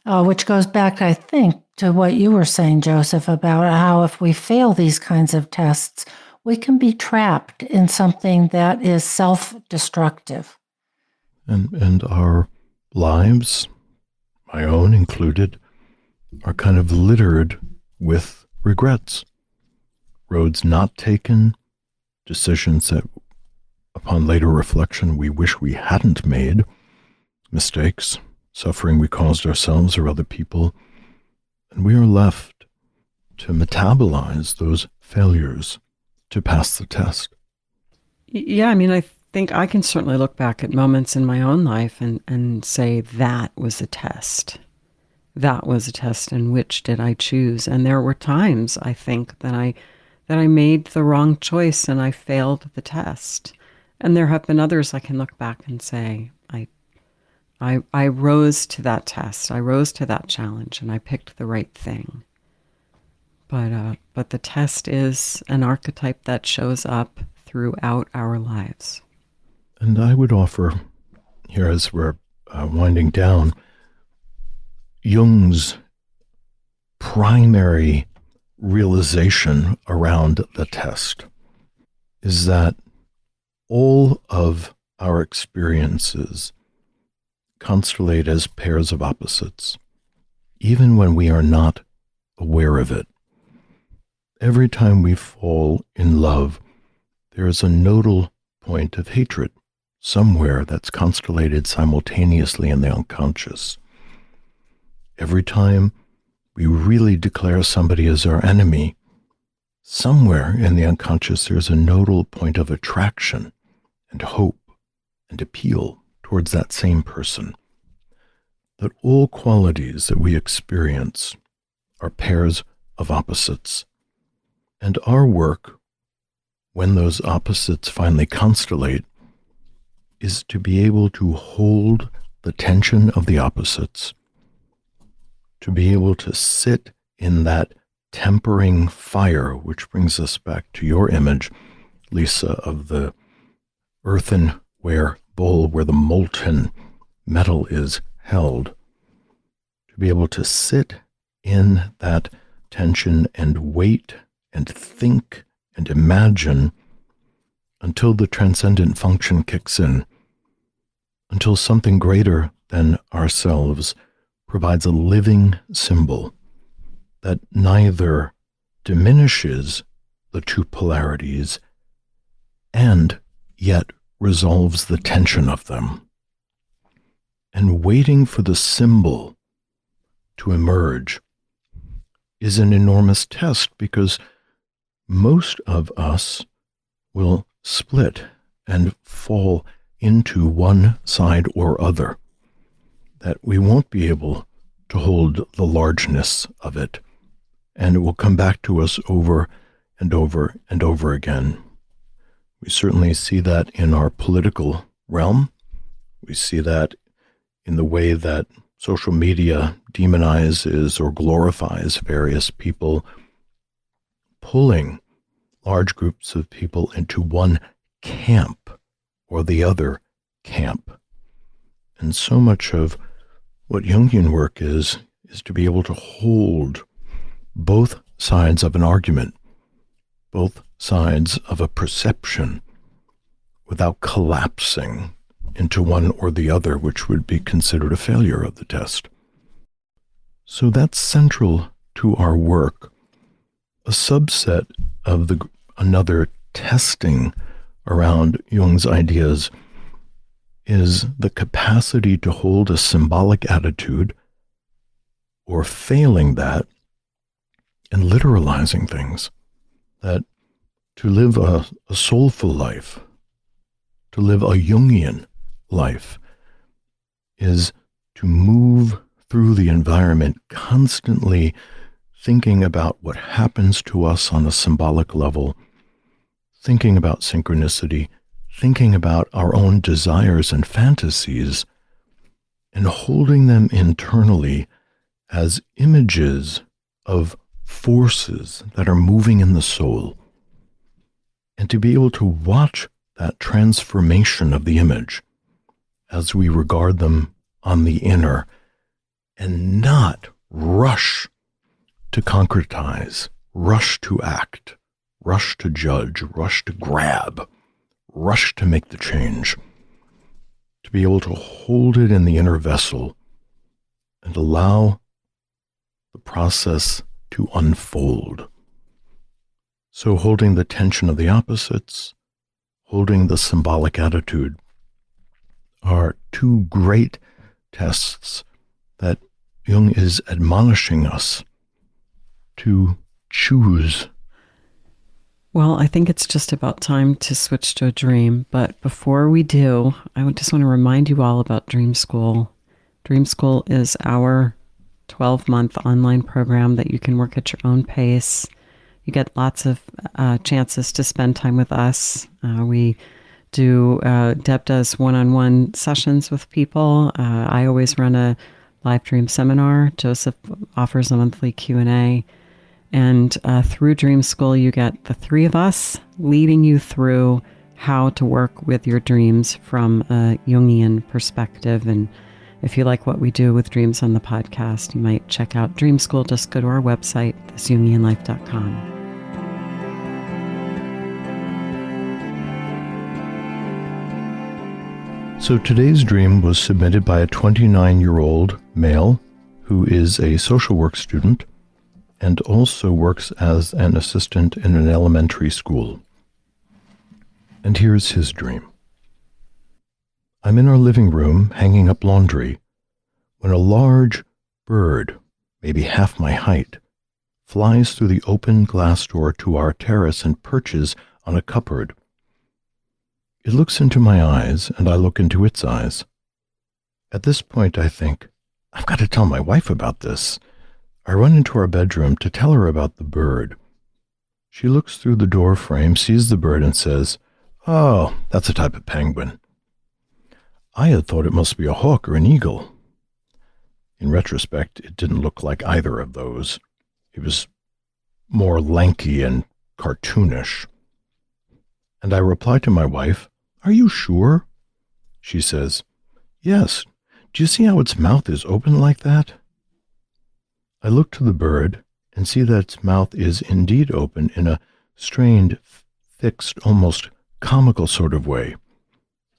which goes back, I think, to what you were saying, Joseph, about how if we fail these kinds of tests, we can be trapped in something that is self-destructive. And our lives, my own included, are kind of littered with regrets. Roads not taken, decisions that, upon later reflection, we wish we hadn't made, mistakes, suffering we caused ourselves or other people, and we are left to metabolize those failures to pass the test. Yeah, I mean, I think I can certainly look back at moments in my own life and say that was a test. That was a test, and which did I choose? And there were times, I think, that I made the wrong choice and I failed the test. And there have been others I can look back and say, I rose to that test. I rose to that challenge and I picked the right thing. But the test is an archetype that shows up throughout our lives. And I would offer here, as we're winding down, Jung's primary realization around the test is that all of our experiences constellate as pairs of opposites, even when we are not aware of it. Every time we fall in love, there is a nodal point of hatred somewhere that's constellated simultaneously in the unconscious. every time we really declare somebody as our enemy, somewhere in the unconscious there's a nodal point of attraction and hope and appeal towards that same person. That all qualities that we experience are pairs of opposites. And our work, when those opposites finally constellate, is to be able to hold the tension of the opposites, to be able to sit in that tempering fire, which brings us back to your image, Lisa, of the earthenware bowl where the molten metal is held, to be able to sit in that tension and wait and think and imagine until the transcendent function kicks in, until something greater than ourselves provides a living symbol that neither diminishes the two polarities and yet resolves the tension of them. And waiting for the symbol to emerge is an enormous test, because most of us will split and fall into one side or other, that we won't be able to hold the largeness of it, and it will come back to us over and over and over again. We certainly see that in our political realm. We see that in the way that social media demonizes or glorifies various people, pulling large groups of people into one camp or the other camp. And so much of what Jungian work is to be able to hold both sides of an argument, both sides of a perception, without collapsing into one or the other, which would be considered a failure of the test. So that's central to our work. A subset of another testing around Jung's ideas is the capacity to hold a symbolic attitude, or failing that, and literalizing things. That to live a soulful life, to live a Jungian life, is to move through the environment constantly thinking about what happens to us on a symbolic level, thinking about synchronicity, thinking about our own desires and fantasies, and holding them internally as images of forces that are moving in the soul, and to be able to watch that transformation of the image as we regard them on the inner, and not rush to concretize, rush to act, rush to judge, rush to grab, rush to make the change. To be able to hold it in the inner vessel and allow the process to unfold. So holding the tension of the opposites, holding the symbolic attitude, are two great tests that Jung is admonishing us to choose. Well, I think it's just about time to switch to a dream. But before we do, I just want to remind you all about Dream School. Dream School is our 12-month online program that you can work at your own pace. You get lots of chances to spend time with us. Deb does one-on-one sessions with people. I always run a live dream seminar. Joseph offers a monthly Q&A. And through Dream School, you get the three of us leading you through how to work with your dreams from a Jungian perspective. And if you like what we do with Dreams on the podcast, you might check out Dream School. Just go to our website, thisjungianlife.com. So today's dream was submitted by a 29-year-old male who is a social work student and also works as an assistant in an elementary school. And here's his dream. I'm in our living room hanging up laundry when a large bird, maybe half my height, flies through the open glass door to our terrace and perches on a cupboard. It looks into my eyes, and I look into its eyes. At this point, I think, I've got to tell my wife about this. I run into our bedroom to tell her about the bird. She looks through the door frame, sees the bird, and says, "Oh, that's a type of penguin." I had thought it must be a hawk or an eagle. In retrospect, it didn't look like either of those. It was more lanky and cartoonish. And I reply to my wife, "Are you sure?" She says, "Yes. Do you see how its mouth is open like that?" I look to the bird and see that its mouth is indeed open in a strained, fixed, almost comical sort of way.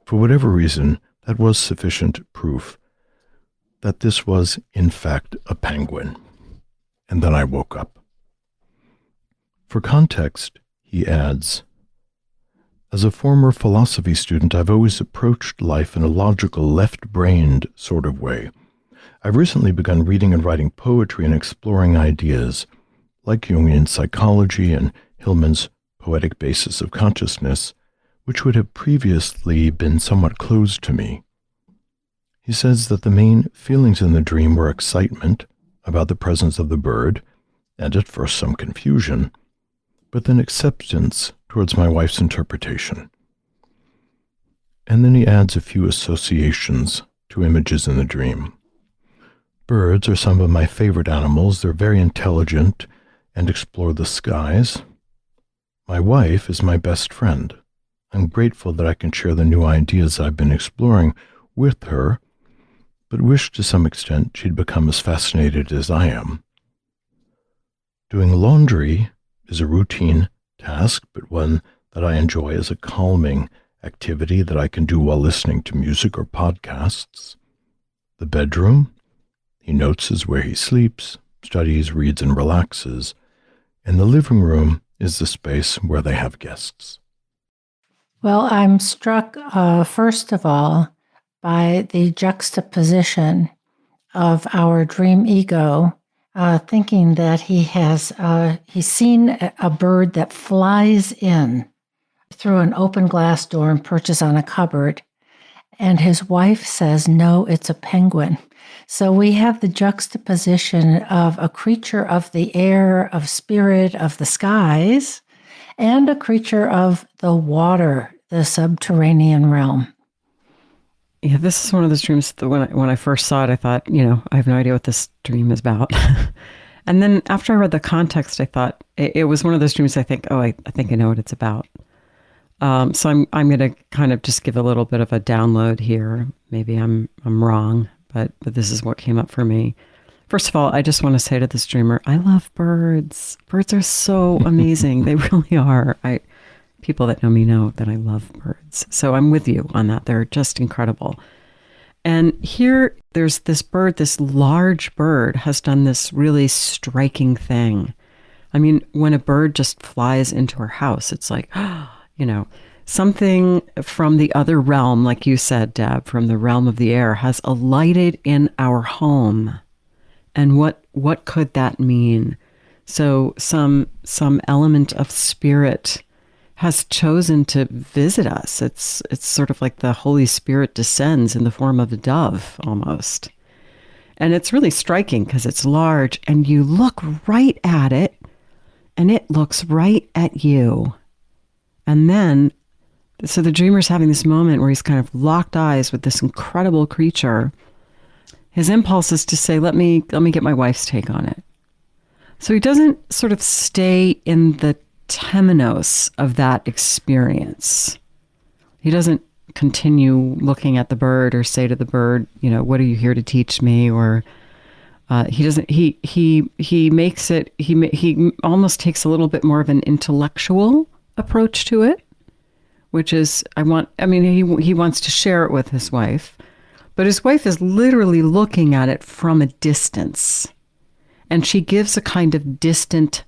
For whatever reason, that was sufficient proof that this was, in fact, a penguin. And then I woke up. For context, he adds, "As a former philosophy student, I've always approached life in a logical, left-brained sort of way. I've recently begun reading and writing poetry and exploring ideas, like Jungian psychology and Hillman's poetic basis of consciousness, which would have previously been somewhat closed to me." He says that the main feelings in the dream were excitement about the presence of the bird, and at first some confusion, but then acceptance towards my wife's interpretation. And then he adds a few associations to images in the dream. Birds are some of my favorite animals. They're very intelligent and explore the skies. My wife is my best friend. I'm grateful that I can share the new ideas I've been exploring with her, but wish to some extent she'd become as fascinated as I am. Doing laundry is a routine task, but one that I enjoy as a calming activity that I can do while listening to music or podcasts. The bedroom, he notes, is where he sleeps, studies, reads, and relaxes, and the living room is the space where they have guests. Well, I'm struck, first of all, by the juxtaposition of our dream ego, thinking that he's seen a bird that flies in through an open glass door and perches on a cupboard, and his wife says, "No, it's a penguin." So we have the juxtaposition of a creature of the air, of spirit, of the skies, and a creature of the water, the subterranean realm. Yeah, this is one of those dreams that when I first saw it, I thought, I have no idea what this dream is about. And then after I read the context, I thought it was one of those dreams I think, I think I know what it's about. So I'm going to kind of just give a little bit of a download here. Maybe I'm wrong, but this is what came up for me. First of all, I just want to say to this dreamer, I love birds. Birds are so amazing. They really are. People that know me know that I love birds. So I'm with you on that. They're just incredible. And here there's this bird, this large bird has done this really striking thing. I mean, when a bird just flies into our house, it's like, something from the other realm, like you said, Deb, from the realm of the air has alighted in our home. And what could that mean? So some element of spirit has chosen to visit us. It's sort of like the Holy Spirit descends in the form of a dove almost. And it's really striking because it's large and you look right at it and it looks right at you. And then, so the dreamer's having this moment where he's kind of locked eyes with this incredible creature. His impulse is to say, let me get my wife's take on it. So he doesn't sort of stay in the temenos of that experience. He doesn't continue looking at the bird or say to the bird, what are you here to teach me? Or he doesn't. He makes it. He almost takes a little bit more of an intellectual approach to it, which is he wants to share it with his wife, but his wife is literally looking at it from a distance, and she gives a kind of distanced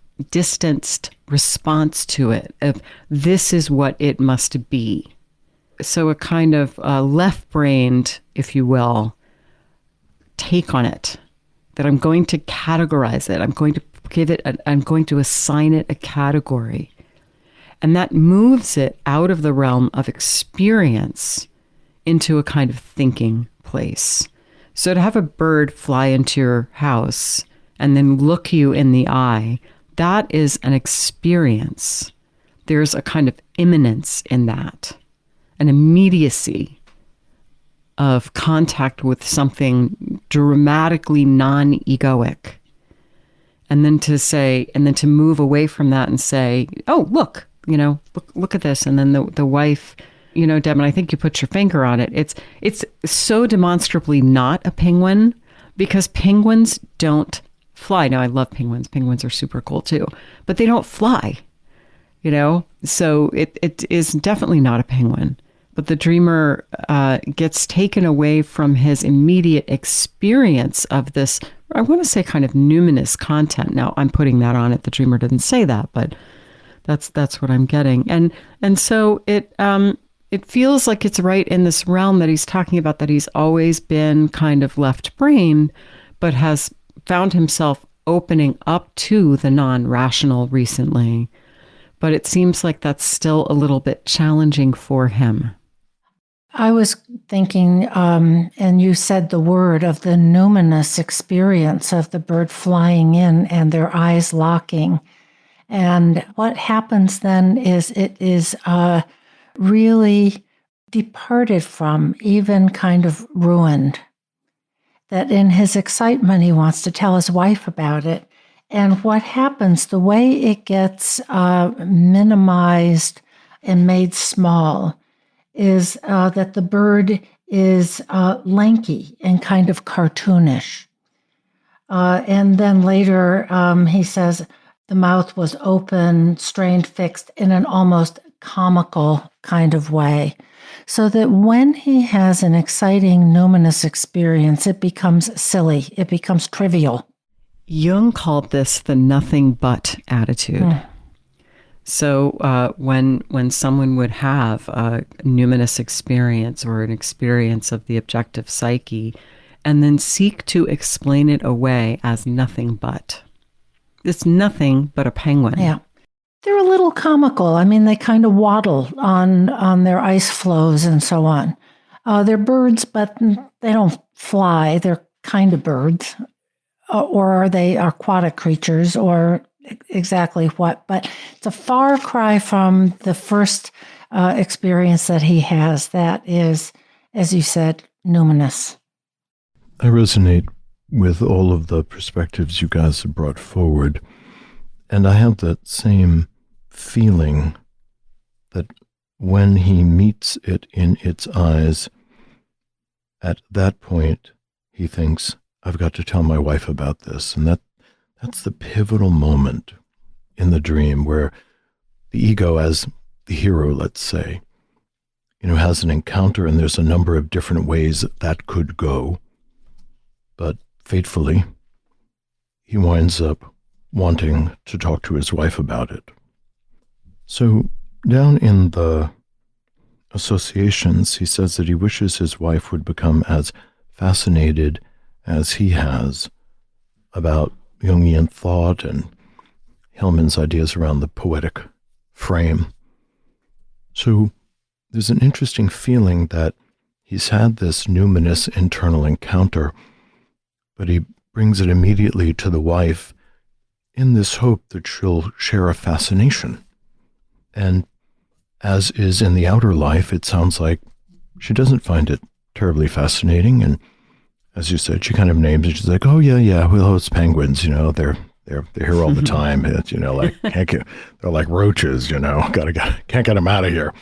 response to it of this is what it must be. So a kind of left-brained, if you will, take on it. that I'm going to categorize it. I'm going to I'm going to assign it a category. And that moves it out of the realm of experience into a kind of thinking place. So to have a bird fly into your house and then look you in the eye, that is an experience. There's a kind of imminence in that, an immediacy of contact with something dramatically non-egoic. And then to move away from that and say, oh, look at this. And then the wife, Deb, and I think you put your finger on it. It's so demonstrably not a penguin, because penguins don't fly. Now, I love penguins. Penguins are super cool too, but they don't fly, So it is definitely not a penguin. But the dreamer gets taken away from his immediate experience of this, I want to say, kind of numinous content. Now, I'm putting that on it. The dreamer didn't say that, but that's what I'm getting. And so it feels like it's right in this realm that he's talking about, that he's always been kind of left brain, but has found himself opening up to the non-rational recently. But it seems like that's still a little bit challenging for him. I was thinking, and you said the word of the numinous experience of the bird flying in and their eyes locking. And what happens then is it is really departed from, even kind of ruined. That in his excitement, he wants to tell his wife about it. And what happens, the way it gets minimized and made small, is that the bird is lanky and kind of cartoonish. And then later he says the mouth was open, strained, fixed in an almost comical kind of way. So that when he has an exciting numinous experience, it becomes silly, it becomes trivial. Jung called this the nothing but attitude. So when someone would have a numinous experience or an experience of the objective psyche and then seek to explain it away as nothing but, it's nothing but a penguin. Yeah. They're a little comical. I mean, they kind of waddle on their ice floes and so on. They're birds, but they don't fly. They're kind of birds. Or are they aquatic creatures, or exactly what? But it's a far cry from the first experience that he has that is, as you said, numinous. I resonate with all of the perspectives you guys have brought forward. And I have that same feeling that when he meets it in its eyes, at that point, he thinks, I've got to tell my wife about this. And that's the pivotal moment in the dream where the ego, as the hero, let's say, has an encounter, and there's a number of different ways that could go. But fatefully, he winds up wanting to talk to his wife about it. So down in the associations, he says that he wishes his wife would become as fascinated as he has about Jungian thought and Hillman's ideas around the poetic frame. So there's an interesting feeling that he's had this numinous internal encounter, but he brings it immediately to the wife in this hope that she'll share a fascination. And as is in the outer life, it sounds like she doesn't find it terribly fascinating. And as you said, she kind of names it. She's like, oh, yeah, well, it's penguins, they're here all the time. It's, they're like roaches, can't get them out of here,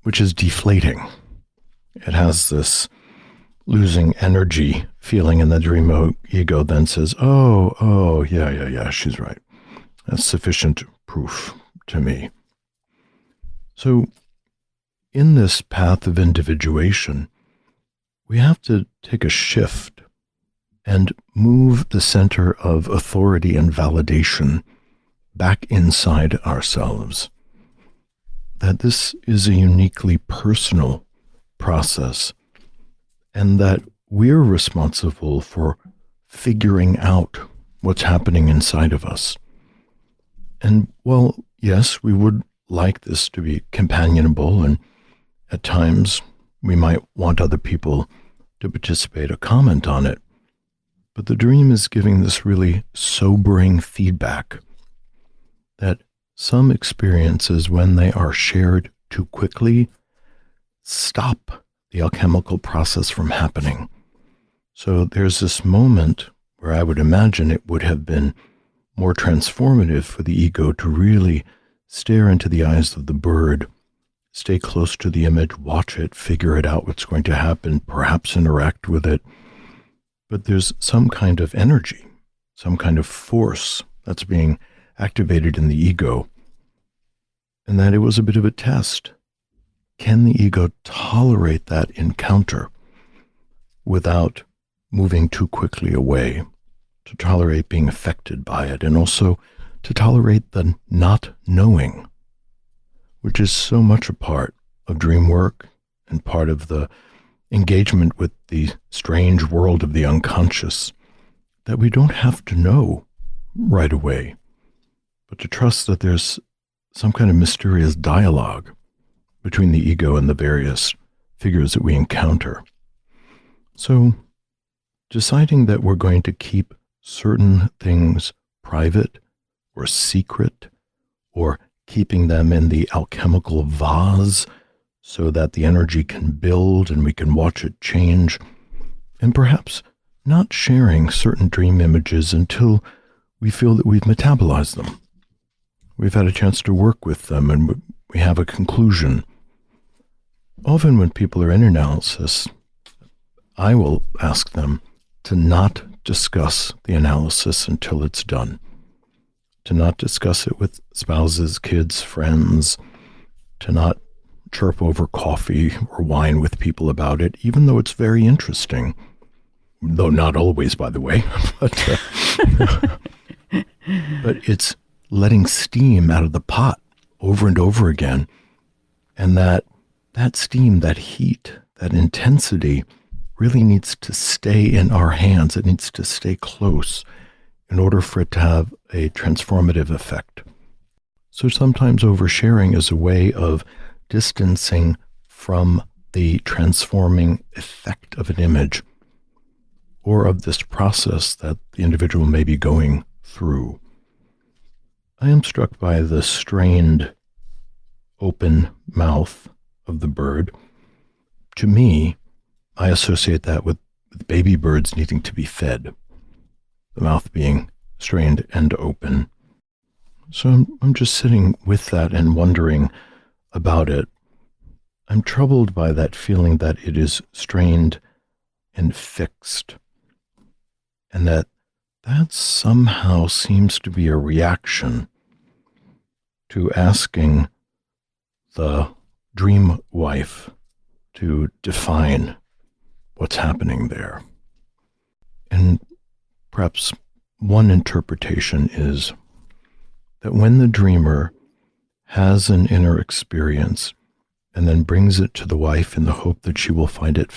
which is deflating. It has this losing energy feeling, and the dream ego then says, oh, yeah, she's right. That's sufficient proof to me. So in this path of individuation, we have to take a shift and move the center of authority and validation back inside ourselves. That this is a uniquely personal process, and that we're responsible for figuring out what's happening inside of us. And well, yes, we would like this to be companionable, and at times we might want other people to participate or comment on it. But the dream is giving this really sobering feedback that some experiences, when they are shared too quickly, stop the alchemical process from happening. So there's this moment where I would imagine it would have been more transformative for the ego to really stare into the eyes of the bird, stay close to the image, watch it, figure it out what's going to happen, perhaps interact with it. But there's some kind of energy, some kind of force that's being activated in the ego, and that it was a bit of a test. Can the ego tolerate that encounter without moving too quickly away, to tolerate being affected by it, and also to tolerate the not knowing, which is so much a part of dream work and part of the engagement with the strange world of the unconscious, that we don't have to know right away, but to trust that there's some kind of mysterious dialogue between the ego and the various figures that we encounter. So, deciding that we're going to keep certain things private or secret, or keeping them in the alchemical vase so that the energy can build and we can watch it change, and perhaps not sharing certain dream images until we feel that we've metabolized them. We've had a chance to work with them and we have a conclusion. Often when people are in analysis, I will ask them to not discuss the analysis until it's done, to not discuss it with spouses, kids, friends, to not chirp over coffee or wine with people about it, even though it's very interesting, though not always, by the way, but it's letting steam out of the pot over and over again. And that steam, that heat, that intensity really needs to stay in our hands. It needs to stay close in order for it to have a transformative effect. So sometimes oversharing is a way of distancing from the transforming effect of an image or of this process that the individual may be going through. I am struck by the strained, open mouth of the bird. To me, I associate that with baby birds needing to be fed, the mouth being strained and open. So I'm just sitting with that and wondering about it. I'm troubled by that feeling that it is strained and fixed, and that somehow seems to be a reaction to asking the dream wife to define what's happening there. And perhaps one interpretation is that when the dreamer has an inner experience and then brings it to the wife in the hope that she will find it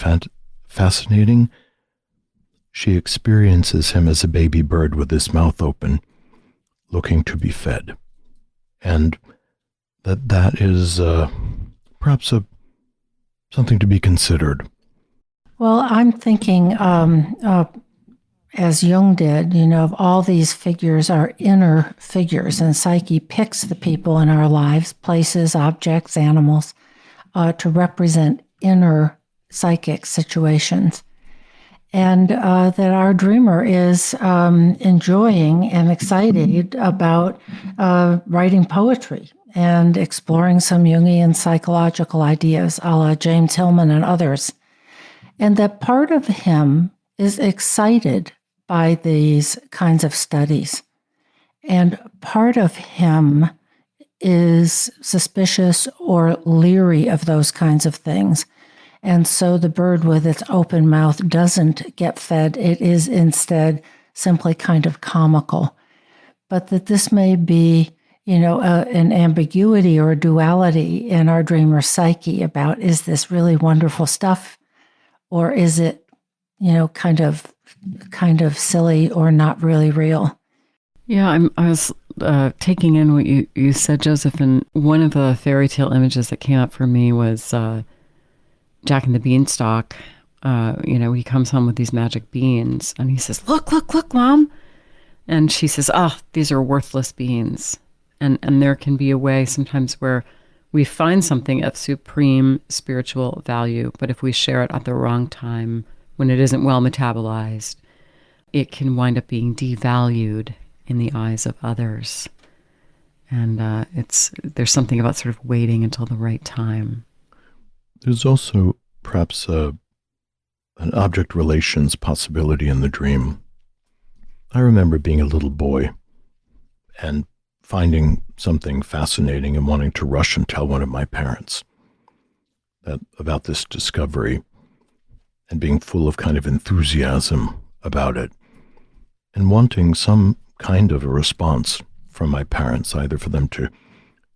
fascinating, she experiences him as a baby bird with his mouth open, looking to be fed. And that is perhaps something to be considered. Well, I'm thinking, as Jung did, of all these figures are inner figures, and Psyche picks the people in our lives, places, objects, animals, to represent inner psychic situations. And that our dreamer is enjoying and excited about writing poetry and exploring some Jungian psychological ideas, a la James Hillman and others. And that part of him is excited by these kinds of studies. And part of him is suspicious or leery of those kinds of things. And so the bird with its open mouth doesn't get fed. It is instead simply kind of comical. But that this may be, an ambiguity or a duality in our dreamer psyche about, is this really wonderful stuff? Or is it, kind of kind of silly or not really real. Yeah, I was taking in what you said, Joseph, and one of the fairy tale images that came up for me was Jack and the Beanstalk. He comes home with these magic beans, and he says, "Look, look, look, Mom!" And she says, "Oh, these are worthless beans." And there can be a way sometimes where we find something of supreme spiritual value, but if we share it at the wrong time, when it isn't well metabolized, it can wind up being devalued in the eyes of others. And there's something about sort of waiting until the right time. There's also perhaps an object relations possibility in the dream. I remember being a little boy and finding something fascinating and wanting to rush and tell one of my parents about this discovery, and being full of kind of enthusiasm about it, and wanting some kind of a response from my parents, either for them to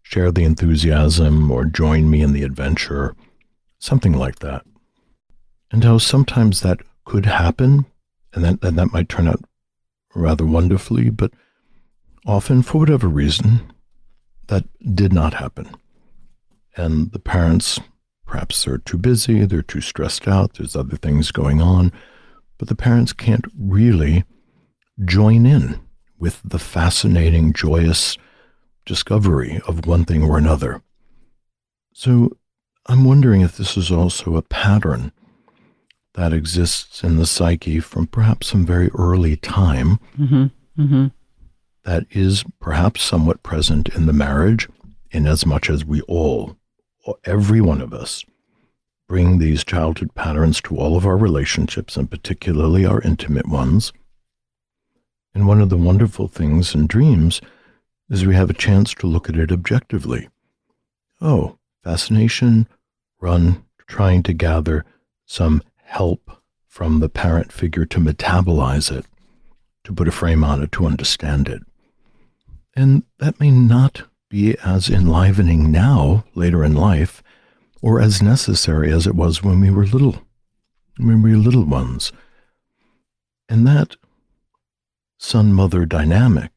share the enthusiasm or join me in the adventure, something like that. And how sometimes that could happen, and that might turn out rather wonderfully, but often, for whatever reason, that did not happen. And the parents, perhaps they're too busy, they're too stressed out, there's other things going on, but the parents can't really join in with the fascinating, joyous discovery of one thing or another. So I'm wondering if this is also a pattern that exists in the psyche from perhaps some very early time, that is perhaps somewhat present in the marriage, in as much as we all, every one of us, bring these childhood patterns to all of our relationships, and particularly our intimate ones. And one of the wonderful things in dreams is we have a chance to look at it objectively. Oh, fascination, run, trying to gather some help from the parent figure to metabolize it, to put a frame on it, to understand it. And that may not be as enlivening now, later in life, or as necessary as it was when we were little ones. And that son-mother dynamic,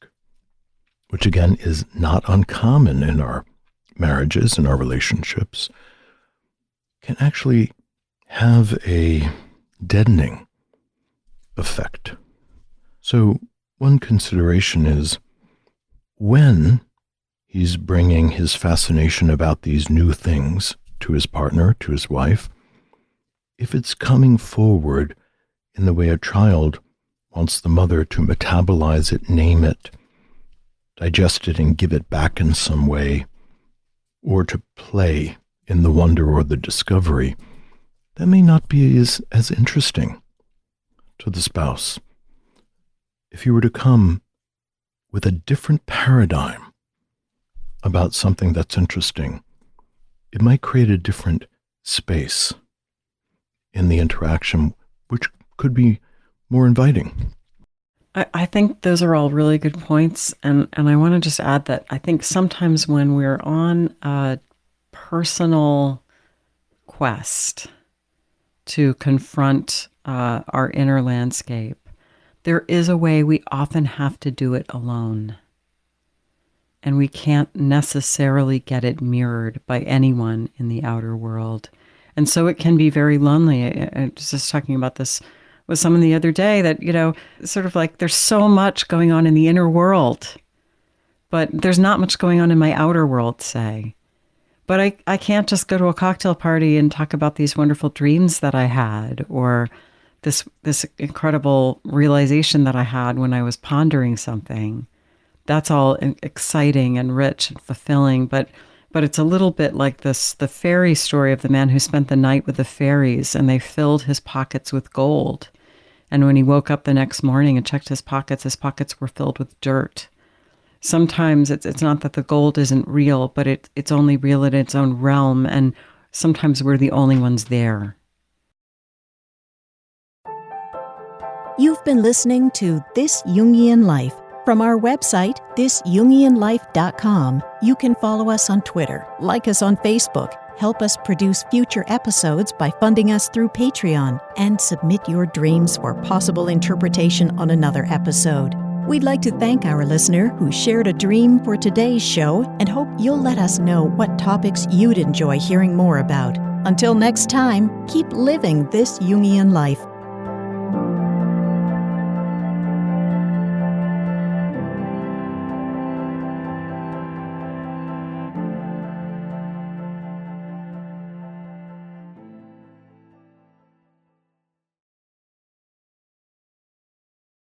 which again is not uncommon in our marriages and our relationships, can actually have a deadening effect. So one consideration is, when he's bringing his fascination about these new things to his partner, to his wife, if it's coming forward in the way a child wants the mother to metabolize it, name it, digest it, and give it back in some way, or to play in the wonder or the discovery, that may not be as interesting to the spouse. If you were to come with a different paradigm about something that's interesting, it might create a different space in the interaction, which could be more inviting. I think those are all really good points. And I want to just add that I think sometimes when we're on a personal quest to confront our inner landscape, there is a way we often have to do it alone. And we can't necessarily get it mirrored by anyone in the outer world. And so it can be very lonely. I was just talking about this with someone the other day, that, sort of like there's so much going on in the inner world, but there's not much going on in my outer world, say. But I can't just go to a cocktail party and talk about these wonderful dreams that I had, or this incredible realization that I had when I was pondering something. That's all exciting and rich and fulfilling, but it's a little bit like the fairy story of the man who spent the night with the fairies, and they filled his pockets with gold. And when he woke up the next morning and checked his pockets were filled with dirt. Sometimes it's not that the gold isn't real, but it's only real in its own realm, and sometimes we're the only ones there. You've been listening to This Jungian Life. From our website, thisjungianlife.com, you can follow us on Twitter, like us on Facebook, Help us produce future episodes by funding us through Patreon and submit your dreams for possible interpretation on another episode. We'd like to thank our listener who shared a dream for today's show and hope you'll let us know what topics you'd enjoy hearing more about. Until next time, keep living this Jungian life.